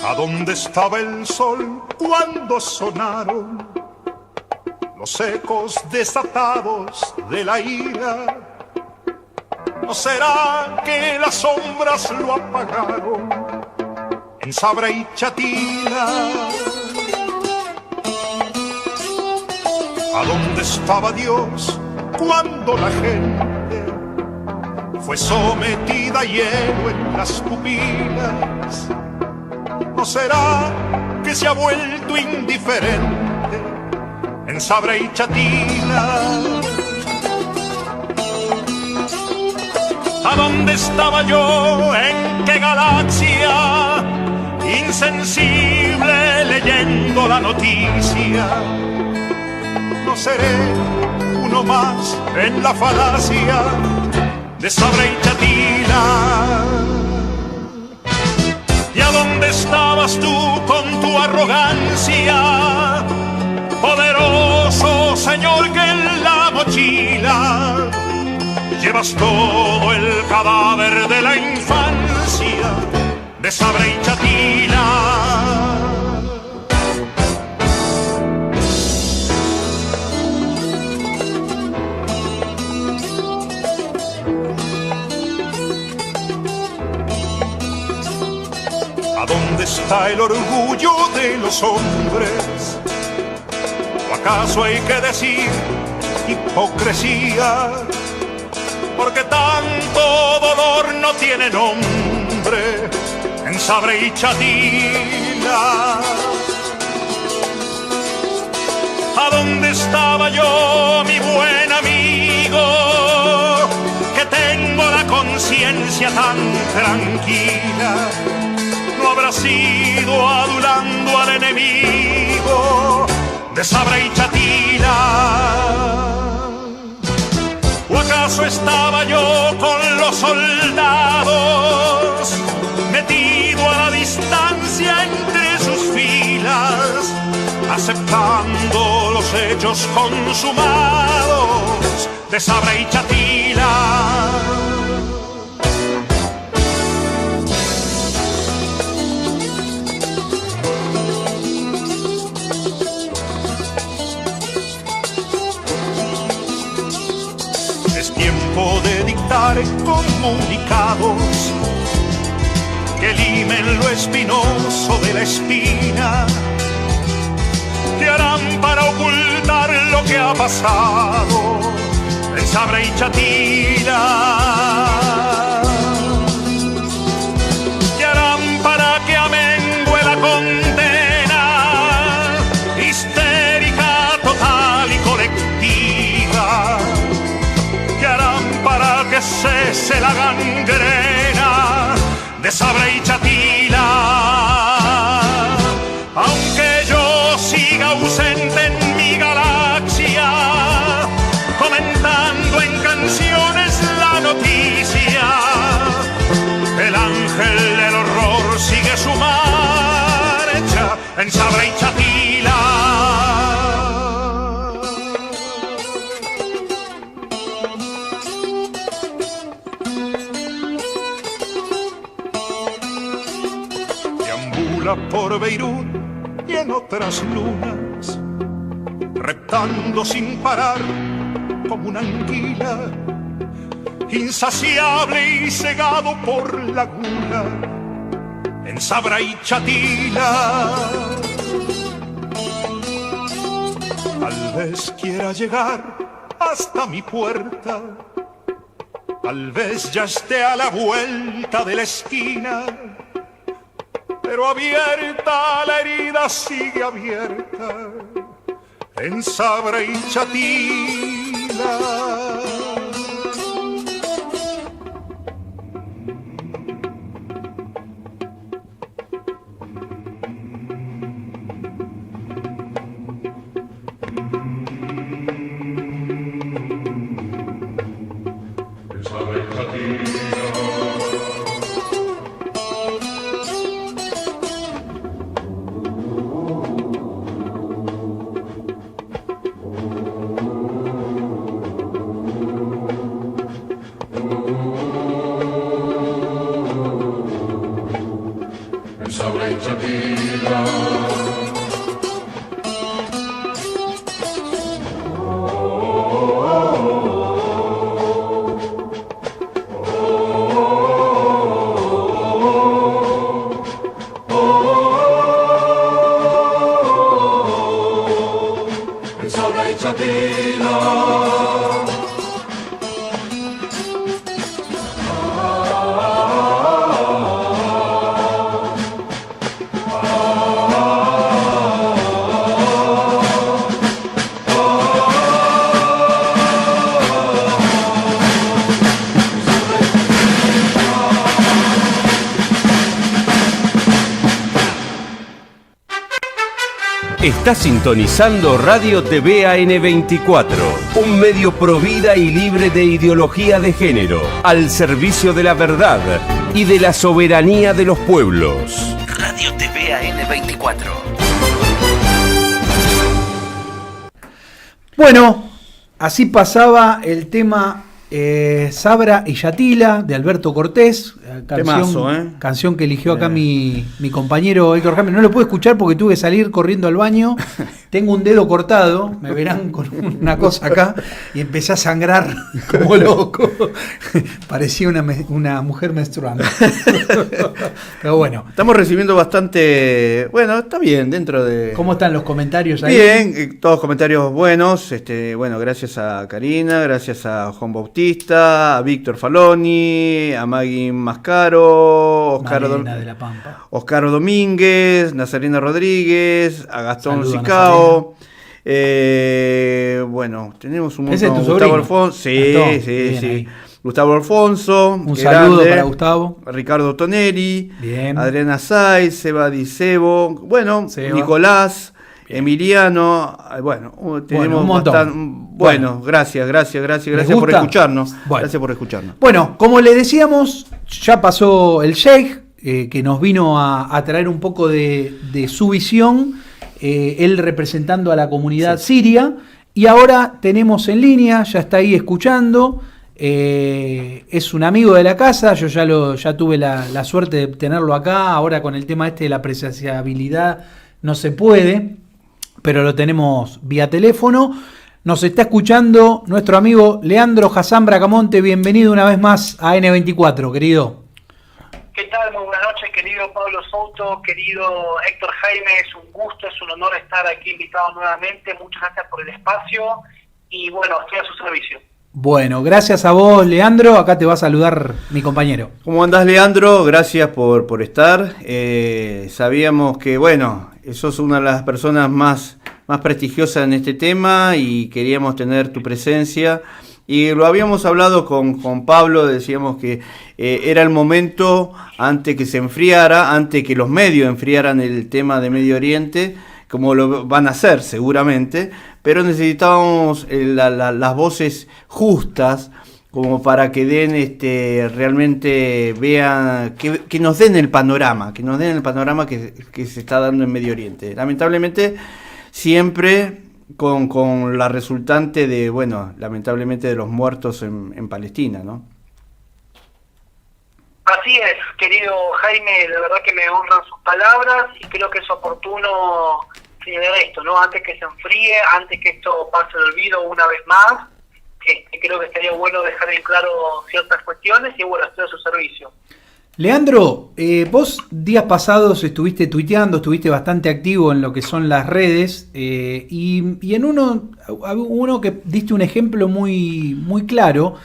¿A dónde estaba el sol cuando sonaron los ecos desatados de la ira? ¿No será que las sombras lo apagaron en Sabra y Shatila? ¿A dónde estaba Dios cuando la gente fue sometida a hielo en las pupilas? ¿No será que se ha vuelto indiferente en Sabra y Shatila? ¿A dónde estaba yo? ¿En qué galaxia? Insensible leyendo la noticia. No seré uno más en la falacia de Sabra y Shatila. ¿Y a dónde estabas tú con tu arrogancia? Poderoso señor que en la mochila llevas todo el cadáver de la infancia de Sabra y Shatila. ¿Dónde está el orgullo de los hombres? ¿O acaso hay que decir hipocresía? Porque tanto dolor no tiene nombre en Sabre y Chatila. ¿A dónde estaba yo, mi buen amigo? Que tengo la conciencia tan tranquila. ¿No habrá sido adulando al enemigo de Sabre y Chatila? ¿O acaso estaba yo con los soldados, metido a la distancia entre sus filas, aceptando los hechos consumados de Sabre y Chatila? De dictar comunicados que limen lo espinoso de la espina. ¿Qué harán para ocultar lo que ha pasado en Sabre y Chatila? ¿Qué harán para que amengue la condena histérica, total y colectiva? Para que cese la gangrena de Sabre y Chatila. Aunque yo siga ausente en mi galaxia, comentando en canciones la noticia, el ángel del horror sigue su marcha en Sabre y Chatila. Por Beirut y en otras lunas, reptando sin parar como una anguila, insaciable y cegado por la gula, en Sabre y Chatila. Tal vez quiera llegar hasta mi puerta, tal vez ya esté a la vuelta de la esquina, pero abierta la herida sigue abierta en Sabre y Chatila. En Sabre y Chatila. Está sintonizando Radio TV AN24, un medio provida y libre de ideología de género, al servicio de la verdad y de la soberanía de los pueblos. Radio TV AN24. Bueno, así pasaba el tema Sabra y Yatila, de Alberto Cortés, Temazo, canción que eligió acá mi compañero Héctor Jaime. No lo pude escuchar porque tuve que salir corriendo al baño. Tengo un dedo cortado, me verán con una cosa acá, y empecé a sangrar como loco. Parecía una mujer menstruando. Pero bueno. Estamos recibiendo bastante... Bueno, está bien, dentro de... ¿Cómo están los comentarios ahí? Bien, todos comentarios buenos. Bueno, gracias a Karina, gracias a Juan Bautista, a Víctor Faloni, a Maggie Mascaro, Oscar Domínguez, Nazarena Rodríguez, a Gastón Sicao. Bueno, tenemos un montón. Gustavo Alfonso. Sí. Gustavo Alfonso. Un saludo grande para Gustavo. Ricardo Tonelli. Bien. Adriana Saiz, Seba Dicebo. Bueno, Seba. Nicolás. Bien. Emiliano. Bueno, tenemos un montón. Bueno, gracias por escucharnos. Gracias por escucharnos. Bueno, como le decíamos, ya pasó el Sheikh, que nos vino a traer un poco de su visión. Él representando a la comunidad siria, y ahora tenemos en línea, ya está ahí escuchando, es un amigo de la casa, yo ya tuve la suerte de tenerlo acá, ahora con el tema de la presenciabilidad no se puede, pero lo tenemos vía teléfono. Nos está escuchando nuestro amigo Leandro Hassan Bracamonte, bienvenido una vez más a N24, querido. ¿Qué tal? Muy buenas noches, querido Pablo Souto, querido Héctor Jaime, es un gusto, es un honor estar aquí invitado nuevamente, muchas gracias por el espacio y bueno, estoy a su servicio. Bueno, gracias a vos, Leandro, acá te va a saludar mi compañero. ¿Cómo andás, Leandro? Gracias por estar. Sabíamos que, bueno, sos una de las personas más prestigiosas en este tema y queríamos tener tu presencia. Y lo habíamos hablado con Pablo, decíamos que era el momento, antes que se enfriara, antes que los medios enfriaran el tema de Medio Oriente, como lo van a hacer seguramente, pero necesitábamos las voces justas, como para que den realmente vean, que nos den el panorama, que se está dando en Medio Oriente. Lamentablemente, siempre... Con la resultante de, bueno, lamentablemente de los muertos en Palestina, ¿no? Así es, querido Jaime, la verdad que me honran sus palabras y creo que es oportuno señalar esto, ¿no? Antes que se enfríe, antes que esto pase al olvido una vez más, creo que estaría bueno dejar en claro ciertas cuestiones y bueno, estoy a su servicio. Leandro, vos días pasados estuviste tuiteando, estuviste bastante activo en lo que son las redes y en uno que diste un ejemplo muy, muy claro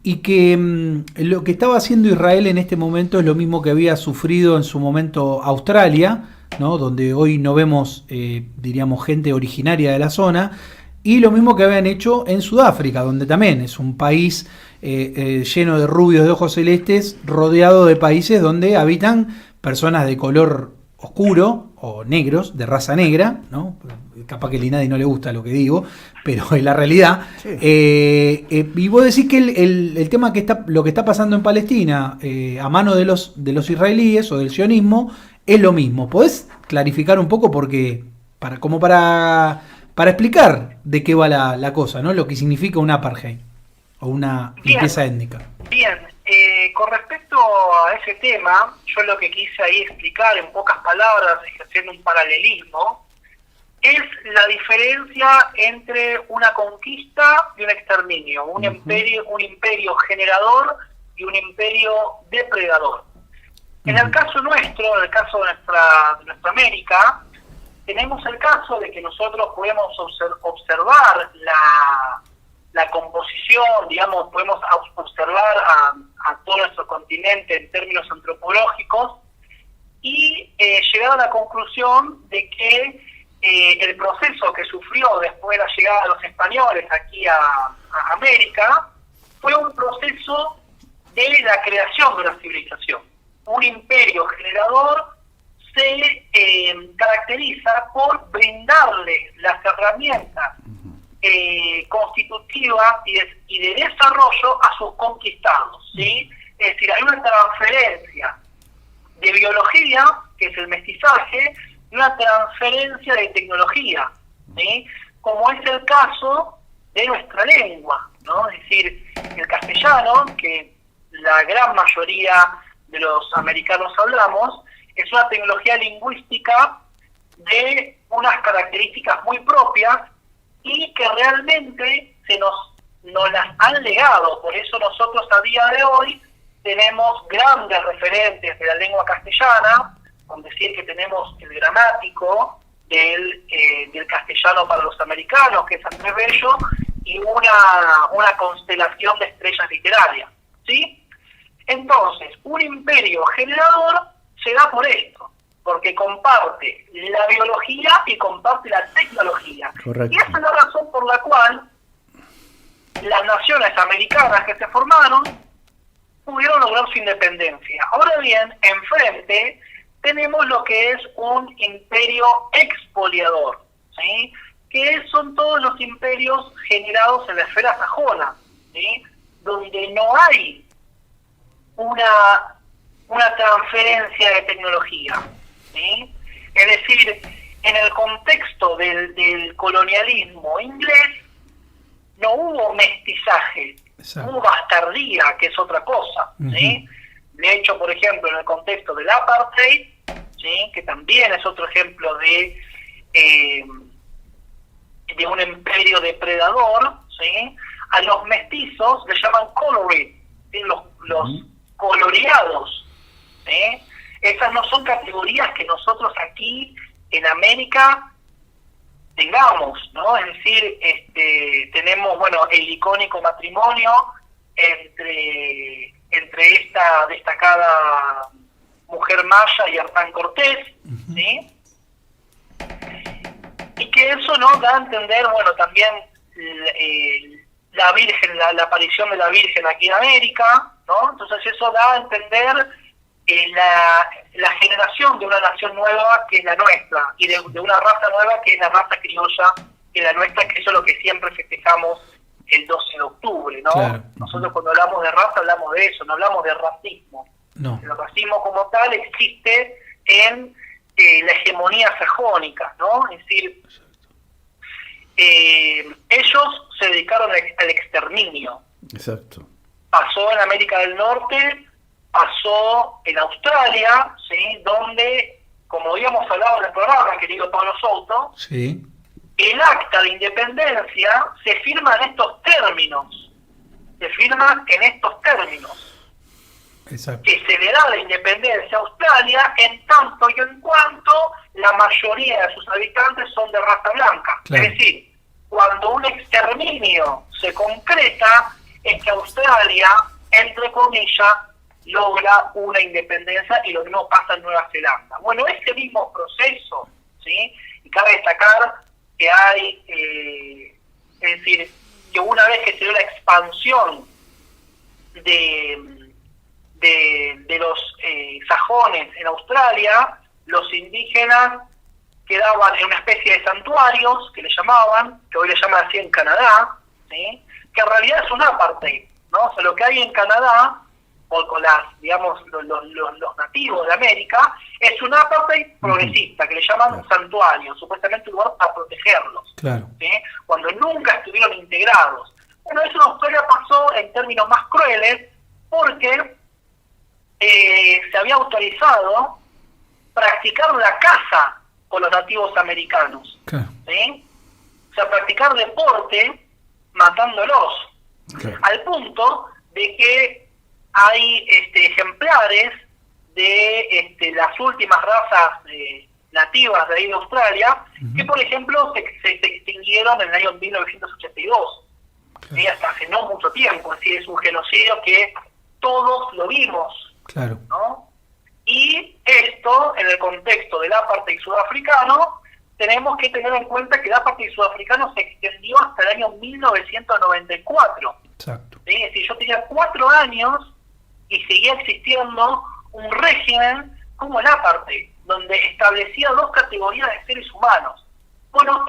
y que lo que estaba haciendo Israel en este momento es lo mismo que había sufrido en su momento Australia, ¿no? Donde hoy no vemos, diríamos, gente originaria de la zona, y lo mismo que habían hecho en Sudáfrica, donde también es un país... lleno de rubios de ojos celestes, rodeado de países donde habitan personas de color oscuro o negros, de raza negra, ¿no? Capaz que a Linadi no le gusta lo que digo, pero es la realidad. Sí. Y vos decís que el tema lo que está pasando en Palestina a mano de los israelíes o del sionismo es lo mismo. ¿Podés clarificar un poco? Porque para explicar de qué va la cosa, ¿no? Lo que significa un apartheid. O una limpieza étnica. Bien, con respecto a ese tema, yo lo que quise ahí explicar en pocas palabras, haciendo un paralelismo, es la diferencia entre una conquista y un exterminio, un imperio generador y un imperio depredador. En el caso nuestro, en el caso de nuestra América, tenemos el caso de que nosotros podemos observar la composición, digamos, podemos observar a todo nuestro continente en términos antropológicos y llegar a la conclusión de que el proceso que sufrió después de la llegada de los españoles aquí a América fue un proceso de la creación de una civilización. Un imperio generador se caracteriza por brindarle las herramientas constitutivas y de desarrollo a sus conquistados, ¿sí? Es decir, hay una transferencia de biología, que es el mestizaje, y una transferencia de tecnología, ¿sí? Como es el caso de nuestra lengua, ¿no? Es decir, el castellano, que la gran mayoría de los americanos hablamos, es una tecnología lingüística de unas características muy propias y que realmente nos las han legado. Por eso nosotros a día de hoy tenemos grandes referentes de la lengua castellana, con decir que tenemos el gramático del castellano para los americanos, que es Andrés Bello, y una constelación de estrellas literarias, ¿sí? Entonces, un imperio generador se da por esto, porque comparte la biología y comparte la tecnología. Correcto. Y esa es la razón por la cual las naciones americanas que se formaron pudieron lograr su independencia. Ahora bien, enfrente tenemos lo que es un imperio expoliador, ¿sí? Que son todos los imperios generados en la esfera sajona, ¿sí? Donde no hay una transferencia de tecnología, ¿sí? Es decir, en el contexto del colonialismo inglés no hubo mestizaje, hubo bastardía, que es otra cosa, ¿sí? De hecho, por ejemplo, en el contexto del apartheid, ¿sí? Que también es otro ejemplo de un imperio depredador, ¿sí? A los mestizos les llaman colored, ¿sí? Los coloreados, ¿sí? Esas no son categorías que nosotros aquí en América tengamos, ¿no? Es decir, tenemos, bueno, el icónico matrimonio entre esta destacada mujer maya y Hernán Cortés, ¿sí? Y que eso nos da a entender, bueno, también la Virgen, la aparición de la Virgen aquí en América, ¿no? Entonces eso da a entender la generación de una nación nueva que es la nuestra, y de una raza nueva que es la raza criolla, que es la nuestra, que eso es lo que siempre festejamos el 12 de octubre, ¿no? Claro. Nosotros cuando hablamos de raza hablamos de eso, no hablamos de racismo. No. El racismo como tal existe en la hegemonía sajónica, ¿no? Es decir, ellos se dedicaron al exterminio. Exacto. Pasó en América del Norte, pasó en Australia, ¿sí? Donde, como habíamos hablado en el programa, querido Pablo Souto, Sí. el acta de independencia se firma en estos términos. Se firma en estos términos. Exacto. Que se le da la independencia a Australia en tanto y en cuanto la mayoría de sus habitantes son de raza blanca. Claro. Es decir, cuando un exterminio se concreta, es que Australia, entre comillas, logra una independencia, y lo mismo pasa en Nueva Zelanda. Bueno, ese mismo proceso, ¿sí? Y cabe destacar que hay, es decir, que una vez que se dio la expansión de los sajones en Australia, los indígenas quedaban en una especie de santuarios, que le llamaban, que hoy le llaman así en Canadá, ¿sí? Que en realidad es un apartheid, ¿no? O sea, lo que hay en Canadá, o con digamos, los nativos de América, es un apartheid progresista, que le llaman un santuario, supuestamente un lugar para protegerlos, Claro. ¿sí? Cuando nunca estuvieron integrados. Bueno, eso en Australia pasó en términos más crueles, porque se había autorizado practicar la caza con los nativos americanos, Claro. ¿sí? O sea, practicar deporte matándolos, al punto de que hay ejemplares de las últimas razas nativas de ahí de Australia, que por ejemplo se extinguieron en el año 1982, ¿sí? Hasta hace no mucho tiempo. Es decir, es un genocidio que todos lo vimos, Claro. ¿no? Y esto, en el contexto del apartheid sudafricano, tenemos que tener en cuenta que el apartheid sudafricano se extendió hasta el año 1994. Exacto. ¿Sí? Es decir, yo tenía 4 años y seguía existiendo un régimen como el apartheid, donde establecía 2 categorías de seres humanos. Bueno,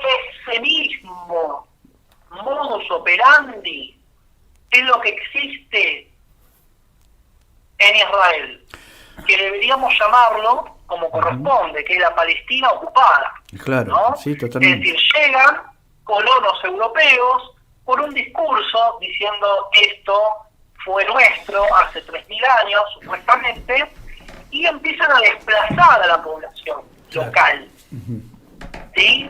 ese mismo modus operandi es lo que existe en Israel, que deberíamos llamarlo como corresponde, que es la Palestina ocupada. Claro, ¿no? sí, totalmente. Es decir, llegan colonos europeos, por un discurso diciendo esto fue nuestro hace 3.000 años, supuestamente, y empiezan a desplazar a la población local. ¿Sí?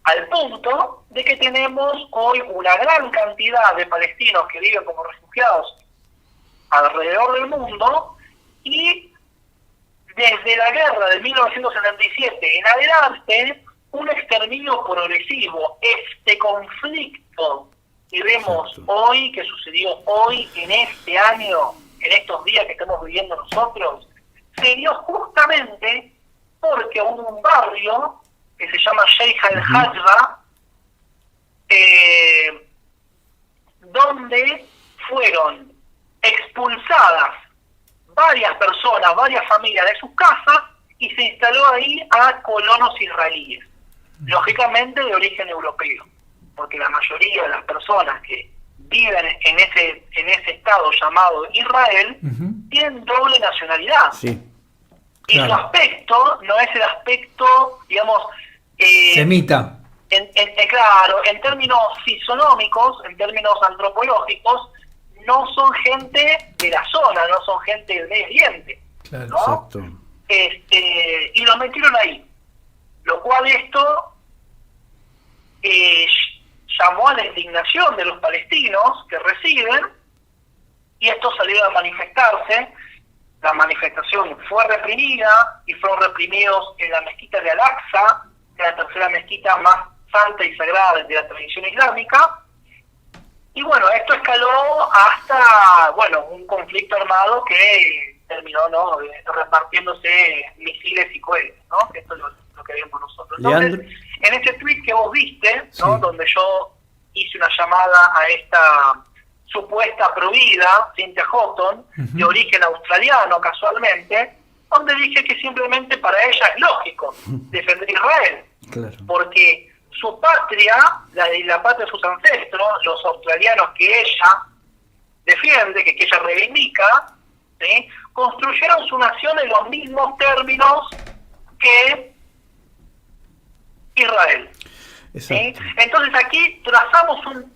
Al punto de que tenemos hoy una gran cantidad de palestinos que viven como refugiados alrededor del mundo, y desde la guerra de 1977 en adelante, un exterminio progresivo. Este conflicto que vemos hoy, que sucedió hoy, en este año, en estos días que estamos viviendo nosotros, se dio justamente porque hubo un barrio que se llama Sheikh al-Hajra, donde fueron expulsadas varias personas, varias familias de sus casas, y se instaló ahí a colonos israelíes, lógicamente de origen europeo, porque la mayoría de las personas que viven en ese estado llamado Israel tienen doble nacionalidad. Sí. Y su aspecto no es el aspecto, digamos, semita. Claro, en términos fisonómicos, en términos antropológicos, no son gente de la zona, no son gente del Medio Oriente. Claro, ¿no? Exacto. Y los metieron ahí, lo cual esto llamó a la indignación de los palestinos que residen, y estos salieron a manifestarse. La manifestación fue reprimida y fueron reprimidos en la mezquita de Al-Aqsa, que es la tercera mezquita más santa y sagrada de la tradición islámica. Y bueno, esto escaló hasta, un conflicto armado que terminó, repartiéndose misiles y cohetes, ¿no? Esto es lo que vimos nosotros. Entonces, en ese tweet que vos viste, ¿no? Sí. Donde yo hice una llamada a esta supuesta provida, Cynthia Houghton, de origen australiano casualmente, donde dije que simplemente para ella es lógico defender Israel, porque su patria, la patria de sus ancestros, los australianos que ella defiende, que ella reivindica, ¿sí?, construyeron su nación en los mismos términos que Israel. ¿Sí? Entonces aquí trazamos un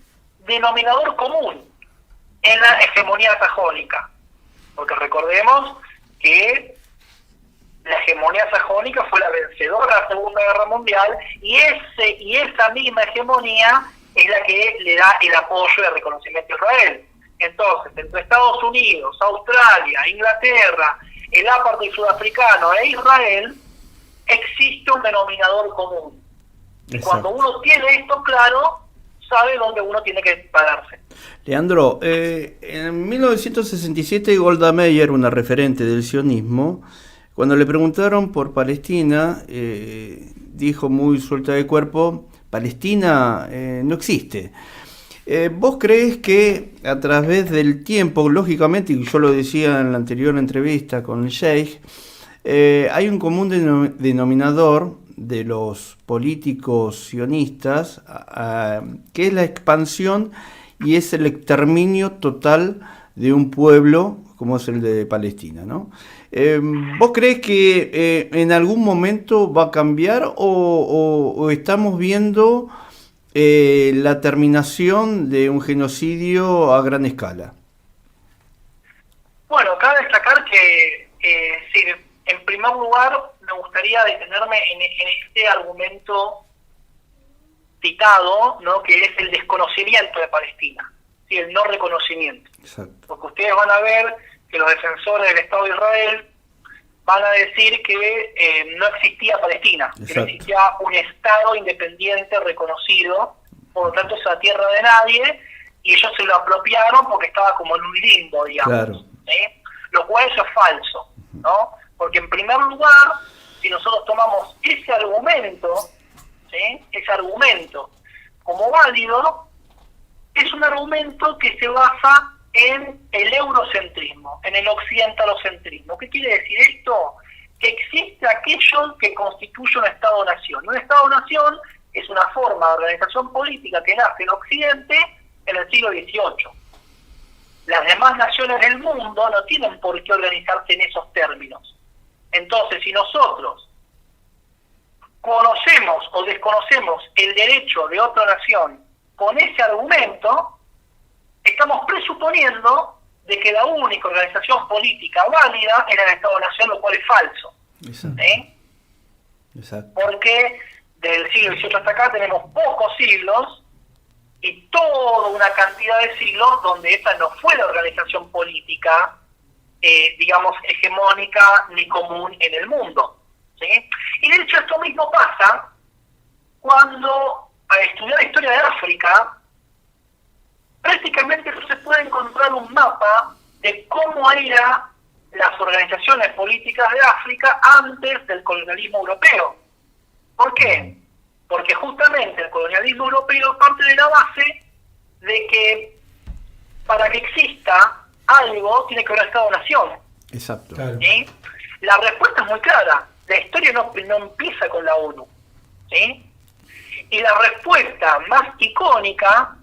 denominador común en la hegemonía sajónica, porque recordemos que la hegemonía sajónica fue la vencedora de la Segunda Guerra Mundial, y esa misma hegemonía es la que le da el apoyo y el reconocimiento a Israel. Entonces, entre Estados Unidos, Australia, Inglaterra, el apartheid sudafricano e Israel, existe un denominador común. Y cuando uno tiene esto claro, sabe dónde uno tiene que pararse. Leandro, en 1967 Golda Meir, una referente del sionismo, cuando le preguntaron por Palestina, dijo muy suelta de cuerpo: Palestina no existe. ¿Vos crees que a través del tiempo, lógicamente, y yo lo decía en la anterior entrevista con el Sheikh, hay un común denominador de los políticos sionistas, que es la expansión y es el exterminio total de un pueblo como es el de Palestina, ¿no? ¿Vos crees que en algún momento va a cambiar o estamos viendo la terminación de un genocidio a gran escala? Bueno, cabe destacar que, sí, en primer lugar, me gustaría detenerme en este argumento citado, ¿no?, que es el desconocimiento de Palestina, ¿sí?, el no reconocimiento. Exacto. Porque ustedes van a ver que los defensores del Estado de Israel van a decir que no existía Palestina, que no existía un Estado independiente reconocido, por lo tanto es la tierra de nadie, y ellos se lo apropiaron porque estaba como en un limbo, digamos. ¿Sí? Lo cual eso es falso, ¿no? Porque en primer lugar, si nosotros tomamos ese argumento, ¿sí?, ese argumento como válido, es un argumento que se basa en el eurocentrismo, en el occidentalocentrismo. ¿Qué quiere decir esto? Que existe aquello que constituye un Estado-nación. Un Estado-nación es una forma de organización política que nace en Occidente en el siglo XVIII. Las demás naciones del mundo no tienen por qué organizarse en esos términos. Entonces, si nosotros conocemos o desconocemos el derecho de otra nación con ese argumento estamos presuponiendo de que la única organización política válida era el Estado-Nación, lo cual es falso. Exacto. Exacto. Porque del siglo XVIII hasta acá tenemos pocos siglos y toda una cantidad de siglos donde esta no fue la organización política, digamos, hegemónica ni común en el mundo. ¿Sí? Y de hecho esto mismo pasa cuando al estudiar la historia de África prácticamente no se puede encontrar un mapa de cómo eran las organizaciones políticas de África antes del colonialismo europeo. ¿Por qué? Porque justamente el colonialismo europeo parte de la base de que para que exista algo tiene que haber Estado-Nación. Exacto. Claro. ¿Sí? La respuesta es muy clara. La historia no empieza con la ONU. ¿Sí? Y la respuesta más icónica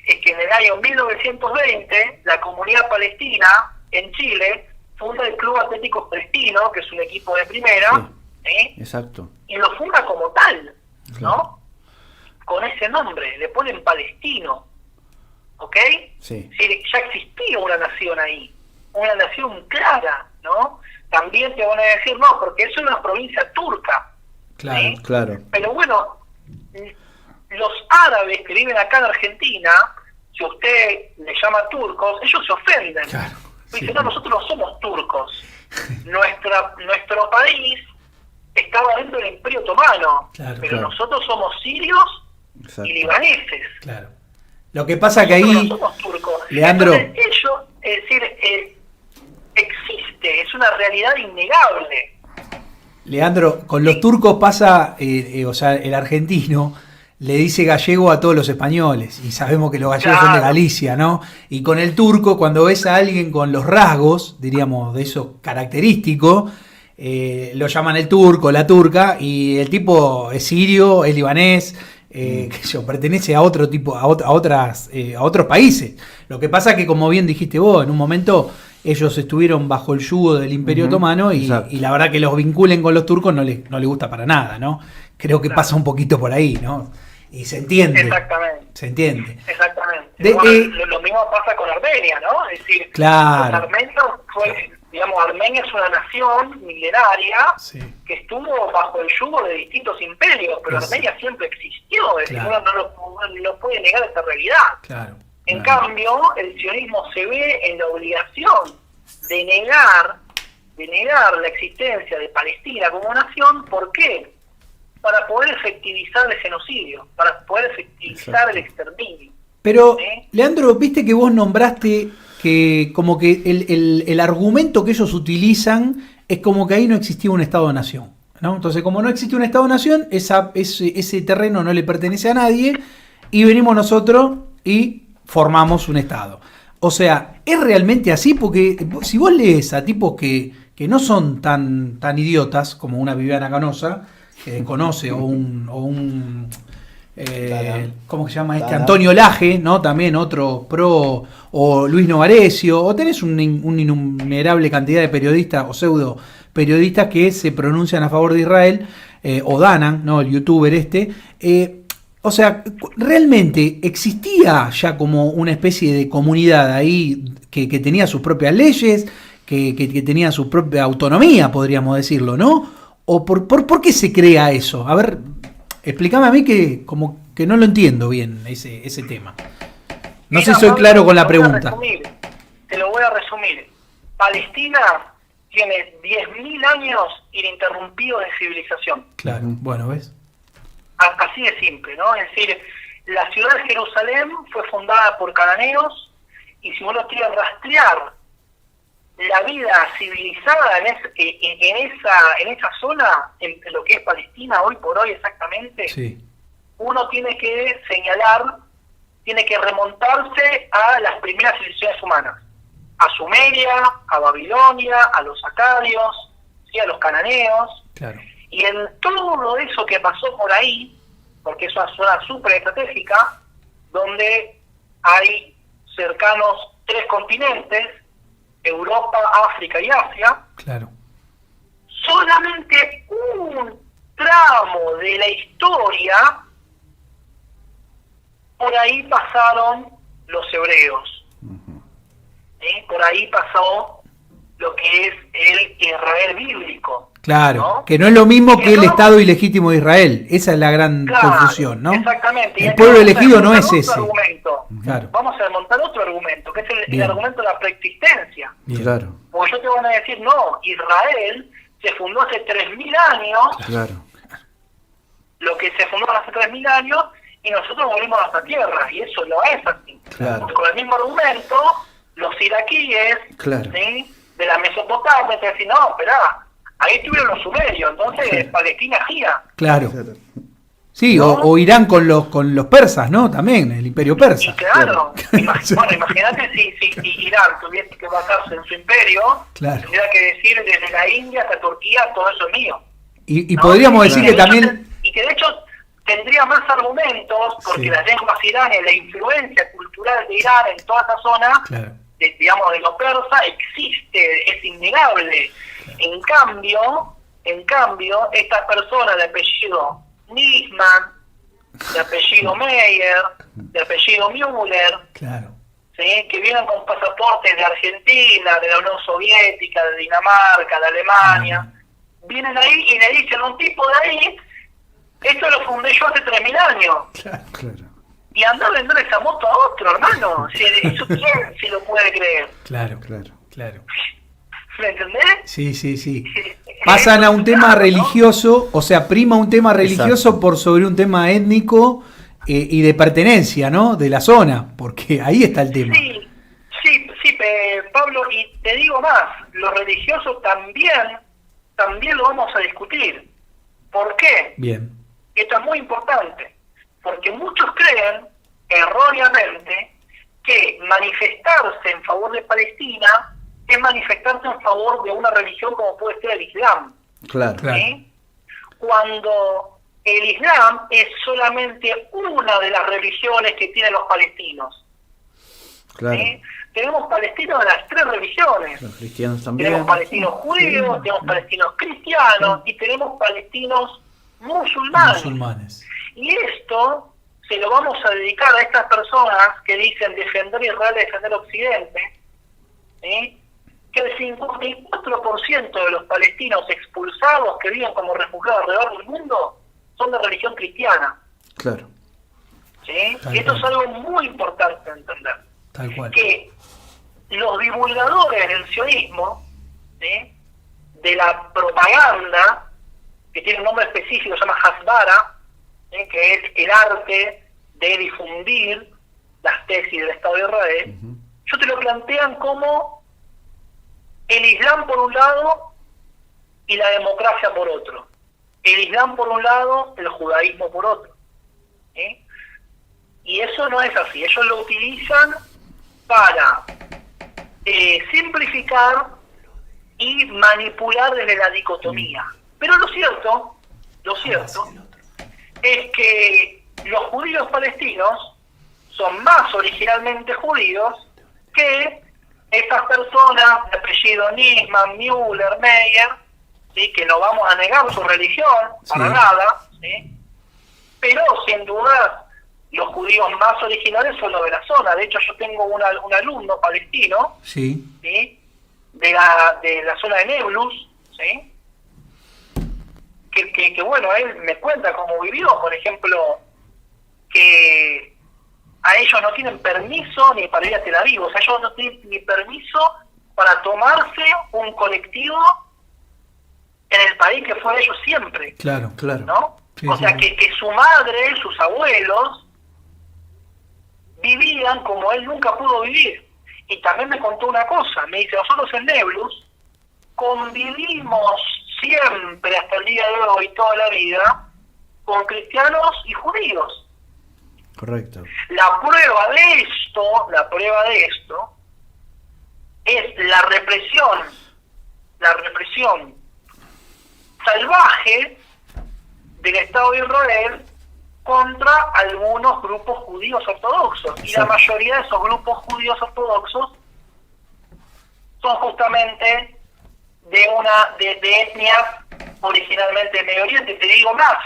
es que en el año 1920 la comunidad palestina en Chile funda el Club Atlético Palestino, que es un equipo de primera, ¿sí? Exacto. Y lo funda como tal, ¿no? Claro. Con ese nombre, le ponen palestino, ¿ok? Sí. Es decir, ya existía una nación ahí, una nación clara, ¿no? También te van a decir, no, porque es una provincia turca, Claro, ¿sí? Claro. Pero bueno, los árabes que viven acá en Argentina, si usted le llama turcos, ellos se ofenden. Claro, Dicen, sí. no, nosotros no somos turcos. Nuestro país estaba dentro del Imperio Otomano, Claro, pero claro. nosotros somos sirios Exacto. y libaneses. Claro. Lo que pasa que Nosotros ahí, no somos turcos. Leandro. Entonces, ellos, es decir, existe, es una realidad innegable. Leandro, con los turcos pasa, o sea, el argentino le dice gallego a todos los españoles y sabemos que los gallegos son de Claro. Galicia, ¿no? Y con el turco, cuando ves a alguien con los rasgos, diríamos, de eso característico, lo llaman el turco, la turca, y el tipo es sirio, es libanés, que yo, pertenece a otro tipo, a otros países. Lo que pasa que, como bien dijiste vos, en un momento ellos estuvieron bajo el yugo del Imperio Otomano y Exacto. la verdad que los vinculen con los turcos no les gusta para nada, ¿no? Creo que pasa un poquito por ahí, ¿no? Y se entiende. Exactamente. Se entiende. Exactamente. De- Lo mismo pasa con Armenia, ¿no? Es decir, Claro. los armenios Armenia es una nación milenaria Sí. que estuvo bajo el yugo de distintos imperios, pero Pues, Armenia siempre existió, es decir, claro. uno no puede negar esta realidad. Claro. En Claro. cambio, el sionismo se ve en la obligación de negar la existencia de Palestina como nación. ¿Por qué? Para poder efectivizar el genocidio, para poder efectivizar Exacto. el exterminio. Pero, ¿Sí? Leandro, viste que vos nombraste que como que el argumento que ellos utilizan es como que ahí no existía un Estado-Nación, ¿no? Entonces, como no existe un Estado-Nación, ese terreno no le pertenece a nadie y venimos nosotros y formamos un Estado. O sea, ¿es realmente así? Porque si vos lees a tipos que no son tan idiotas como una Viviana Canosa, que desconoce, o un ¿cómo se llama este? Tala. Antonio Laje, ¿no? También otro pro, o Luis Novarecio, o tenés una innumerable cantidad de periodistas o pseudo periodistas que se pronuncian a favor de Israel, o Danan, ¿no? El youtuber este. O sea, ¿realmente existía ya como una especie de comunidad ahí que tenía sus propias leyes, que tenía su propia autonomía, podríamos decirlo, ¿no? ¿O por qué se crea eso? A ver, explícame a mí que como que no lo entiendo bien ese tema. No sé Mira, si soy Pablo, claro con la te lo voy a pregunta. resumir. Te lo voy a resumir. Palestina tiene 10.000 años ininterrumpidos de civilización. Claro, bueno, ¿ves? Así de simple, ¿no? Es decir, la ciudad de Jerusalén fue fundada por cananeos, y si uno quiere rastrear la vida civilizada en esa zona, en lo que es Palestina hoy por hoy exactamente, Sí, uno tiene que señalar, tiene que remontarse a las primeras civilizaciones humanas, a Sumeria, a Babilonia, a los acadios, ¿sí? A los cananeos. claro. Y en todo eso que pasó por ahí, porque es una zona súper estratégica, donde hay cercanos 3 continentes, Europa, África y Asia, Claro. solamente un tramo de la historia por ahí pasaron los hebreos. Por ahí pasó lo que es el Israel bíblico. Claro, ¿no? que no es lo mismo que el no, Estado ilegítimo de Israel. Esa es la gran confusión, ¿no? Exactamente. El pueblo elegido no es otro ese. Argumento. Claro. Vamos a desmontar otro argumento, que es el argumento de la preexistencia. Bien. Claro, Porque yo te van a decir, no, Israel se fundó hace 3.000 años, claro. lo que se fundó hace 3.000 años, y nosotros volvimos a nuestra tierra, y eso no es así. Claro. Porque con el mismo argumento, los iraquíes, Claro. ¿sí?, de la Mesopotamia, te decían, no, esperá, ahí estuvieron los sumerios, entonces Palestina gira. Claro. Sí, ¿no? o Irán con los persas, ¿no? También, el imperio persa. Y claro, bueno, imagínate si Irán tuviese que basarse en su imperio, Claro. tendría que decir desde la India hasta Turquía, todo eso es mío. Y ¿no? podríamos decir que de hecho también... y que de hecho tendría más argumentos, porque Sí. las lenguas iraníes, la influencia cultural de Irán en toda esa zona, Claro. digamos, de lo persa, existe, es innegable. En cambio, estas personas de apellido Nisman, de apellido Meyer, de apellido Müller, Claro. ¿sí?, que vienen con pasaportes de Argentina, de la Unión Soviética, de Dinamarca, de Alemania, vienen ahí y le dicen a un tipo de ahí, esto lo fundé yo hace 3.000 años. Claro. Y anda a vender esa moto a otro, hermano. ¿Eso quién se lo puede creer? Claro. Claro. Claro. ¿Me entendés? Sí. Pasan a un tema religioso, o sea, prima un tema religioso Exacto. por sobre un tema étnico y de pertenencia, ¿no? De la zona, porque ahí está el tema. Sí, Pablo, y te digo más, lo religioso también lo vamos a discutir. ¿Por qué? Bien. Esto es muy importante, porque muchos creen, erróneamente, que manifestarse en favor de Palestina es manifestarse en favor de una religión como puede ser el Islam. Claro. ¿Sí? Cuando el Islam es solamente una de las religiones que tienen los palestinos. Claro. ¿Sí? Tenemos palestinos de las 3 religiones. Los cristianos también. Tenemos palestinos judíos, tenemos palestinos cristianos y tenemos palestinos musulmanes. Y esto se lo vamos a dedicar a estas personas que dicen defender Israel, defender Occidente, ¿sí?, que el 54% de los palestinos expulsados que viven como refugiados alrededor del mundo son de religión cristiana. Claro. ¿Sí? Tal Y esto cual. es algo muy importante de entender. Tal cual. Que los divulgadores del sionismo, ¿sí?, de la propaganda, que tiene un nombre específico, se llama Hasbara, ¿sí?, que es el arte de difundir las tesis del Estado de Israel, yo te lo plantean como el Islam por un lado y la democracia por otro. El Islam por un lado, el judaísmo por otro. ¿Sí? Y eso no es así. Ellos lo utilizan para simplificar y manipular desde la dicotomía. Pero lo cierto es que los judíos palestinos son más originalmente judíos que estas personas de apellido Nisman, Müller, Meyer, ¿sí?, que no vamos a negar su religión, para nada, ¿sí?, pero sin duda los judíos más originales son los de la zona. De hecho, yo tengo un alumno palestino, Sí. ¿sí?, de la zona de Neblus, ¿sí?, que bueno, él me cuenta cómo vivió, por ejemplo, que a ellos no tienen permiso ni para ir a Tel Aviv, o sea, ellos no tienen ni permiso para tomarse un colectivo en el país que fue de ellos siempre, Claro. ¿no? Sí, O sea, sí. que su madre, sus abuelos, vivían como él nunca pudo vivir. Y también me contó una cosa, me dice, nosotros en Neblus convivimos siempre, hasta el día de hoy, toda la vida, con cristianos y judíos. Correcto. La prueba de esto es la represión salvaje del Estado de Israel contra algunos grupos judíos ortodoxos. Y la Exacto. mayoría de esos grupos judíos ortodoxos son justamente de etnias originalmente de Medio Oriente. Te digo más,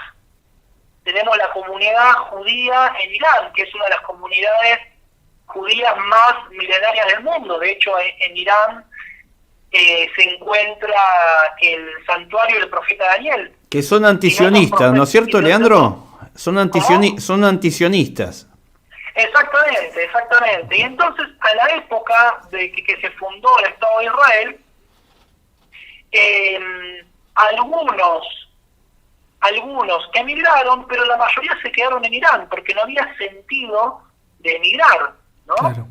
tenemos la comunidad judía en Irán, que es una de las comunidades judías más milenarias del mundo. De hecho, en Irán se encuentra el santuario del profeta Daniel. Que son antisionistas, ¿no es cierto, Leandro? Son antisionistas. Exactamente. Y entonces, a la época de que se fundó el Estado de Israel, algunos emigraron, pero la mayoría se quedaron en Irán, porque no había sentido de emigrar, ¿no? Claro.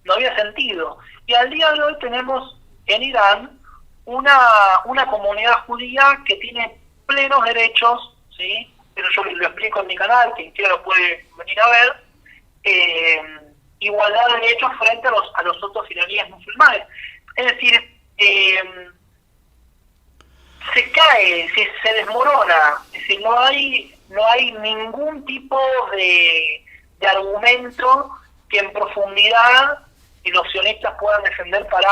No había sentido. Y al día de hoy tenemos en Irán una comunidad judía que tiene plenos derechos, ¿sí? Pero yo lo explico en mi canal, quien quiera lo puede venir a ver, igualdad de derechos frente a los otros iraníes musulmanes. Es decir, se cae, se desmorona, es decir, no hay ningún tipo de argumento que en profundidad los sionistas puedan defender para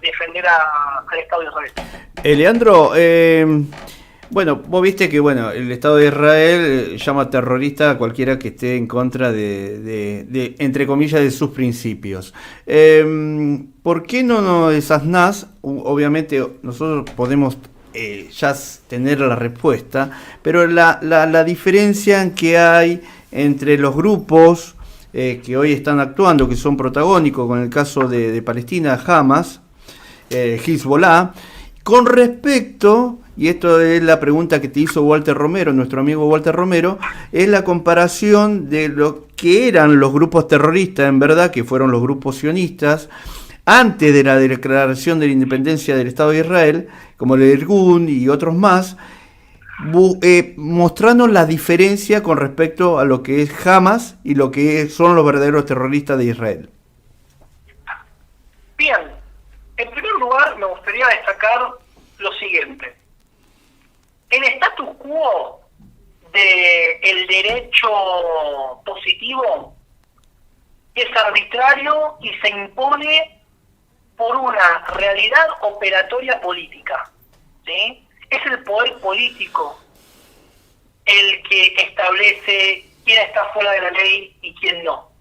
defender al Estado de Israel. Leandro, bueno, vos viste que el Estado de Israel llama terrorista a cualquiera que esté en contra de entre comillas, de sus principios. ¿Por qué no nos desasnás? Obviamente nosotros podemos ya tener la respuesta, pero la diferencia que hay entre los grupos que hoy están actuando, que son protagónicos, con el caso de Palestina, Hamas, Hezbollah, con respecto, y esto es la pregunta que te hizo Walter Romero, nuestro amigo Walter Romero, es la comparación de lo que eran los grupos terroristas, en verdad, que fueron los grupos sionistas, antes de la declaración de la independencia del Estado de Israel, como el Irgun y otros más, mostrando la diferencia con respecto a lo que es Hamas y lo que son los verdaderos terroristas de Israel. Bien, en primer lugar me gustaría destacar lo siguiente. El status quo del derecho positivo es arbitrario y se impone por una realidad operatoria política, ¿sí? Es el poder político el que establece quién está fuera de la ley y quién no.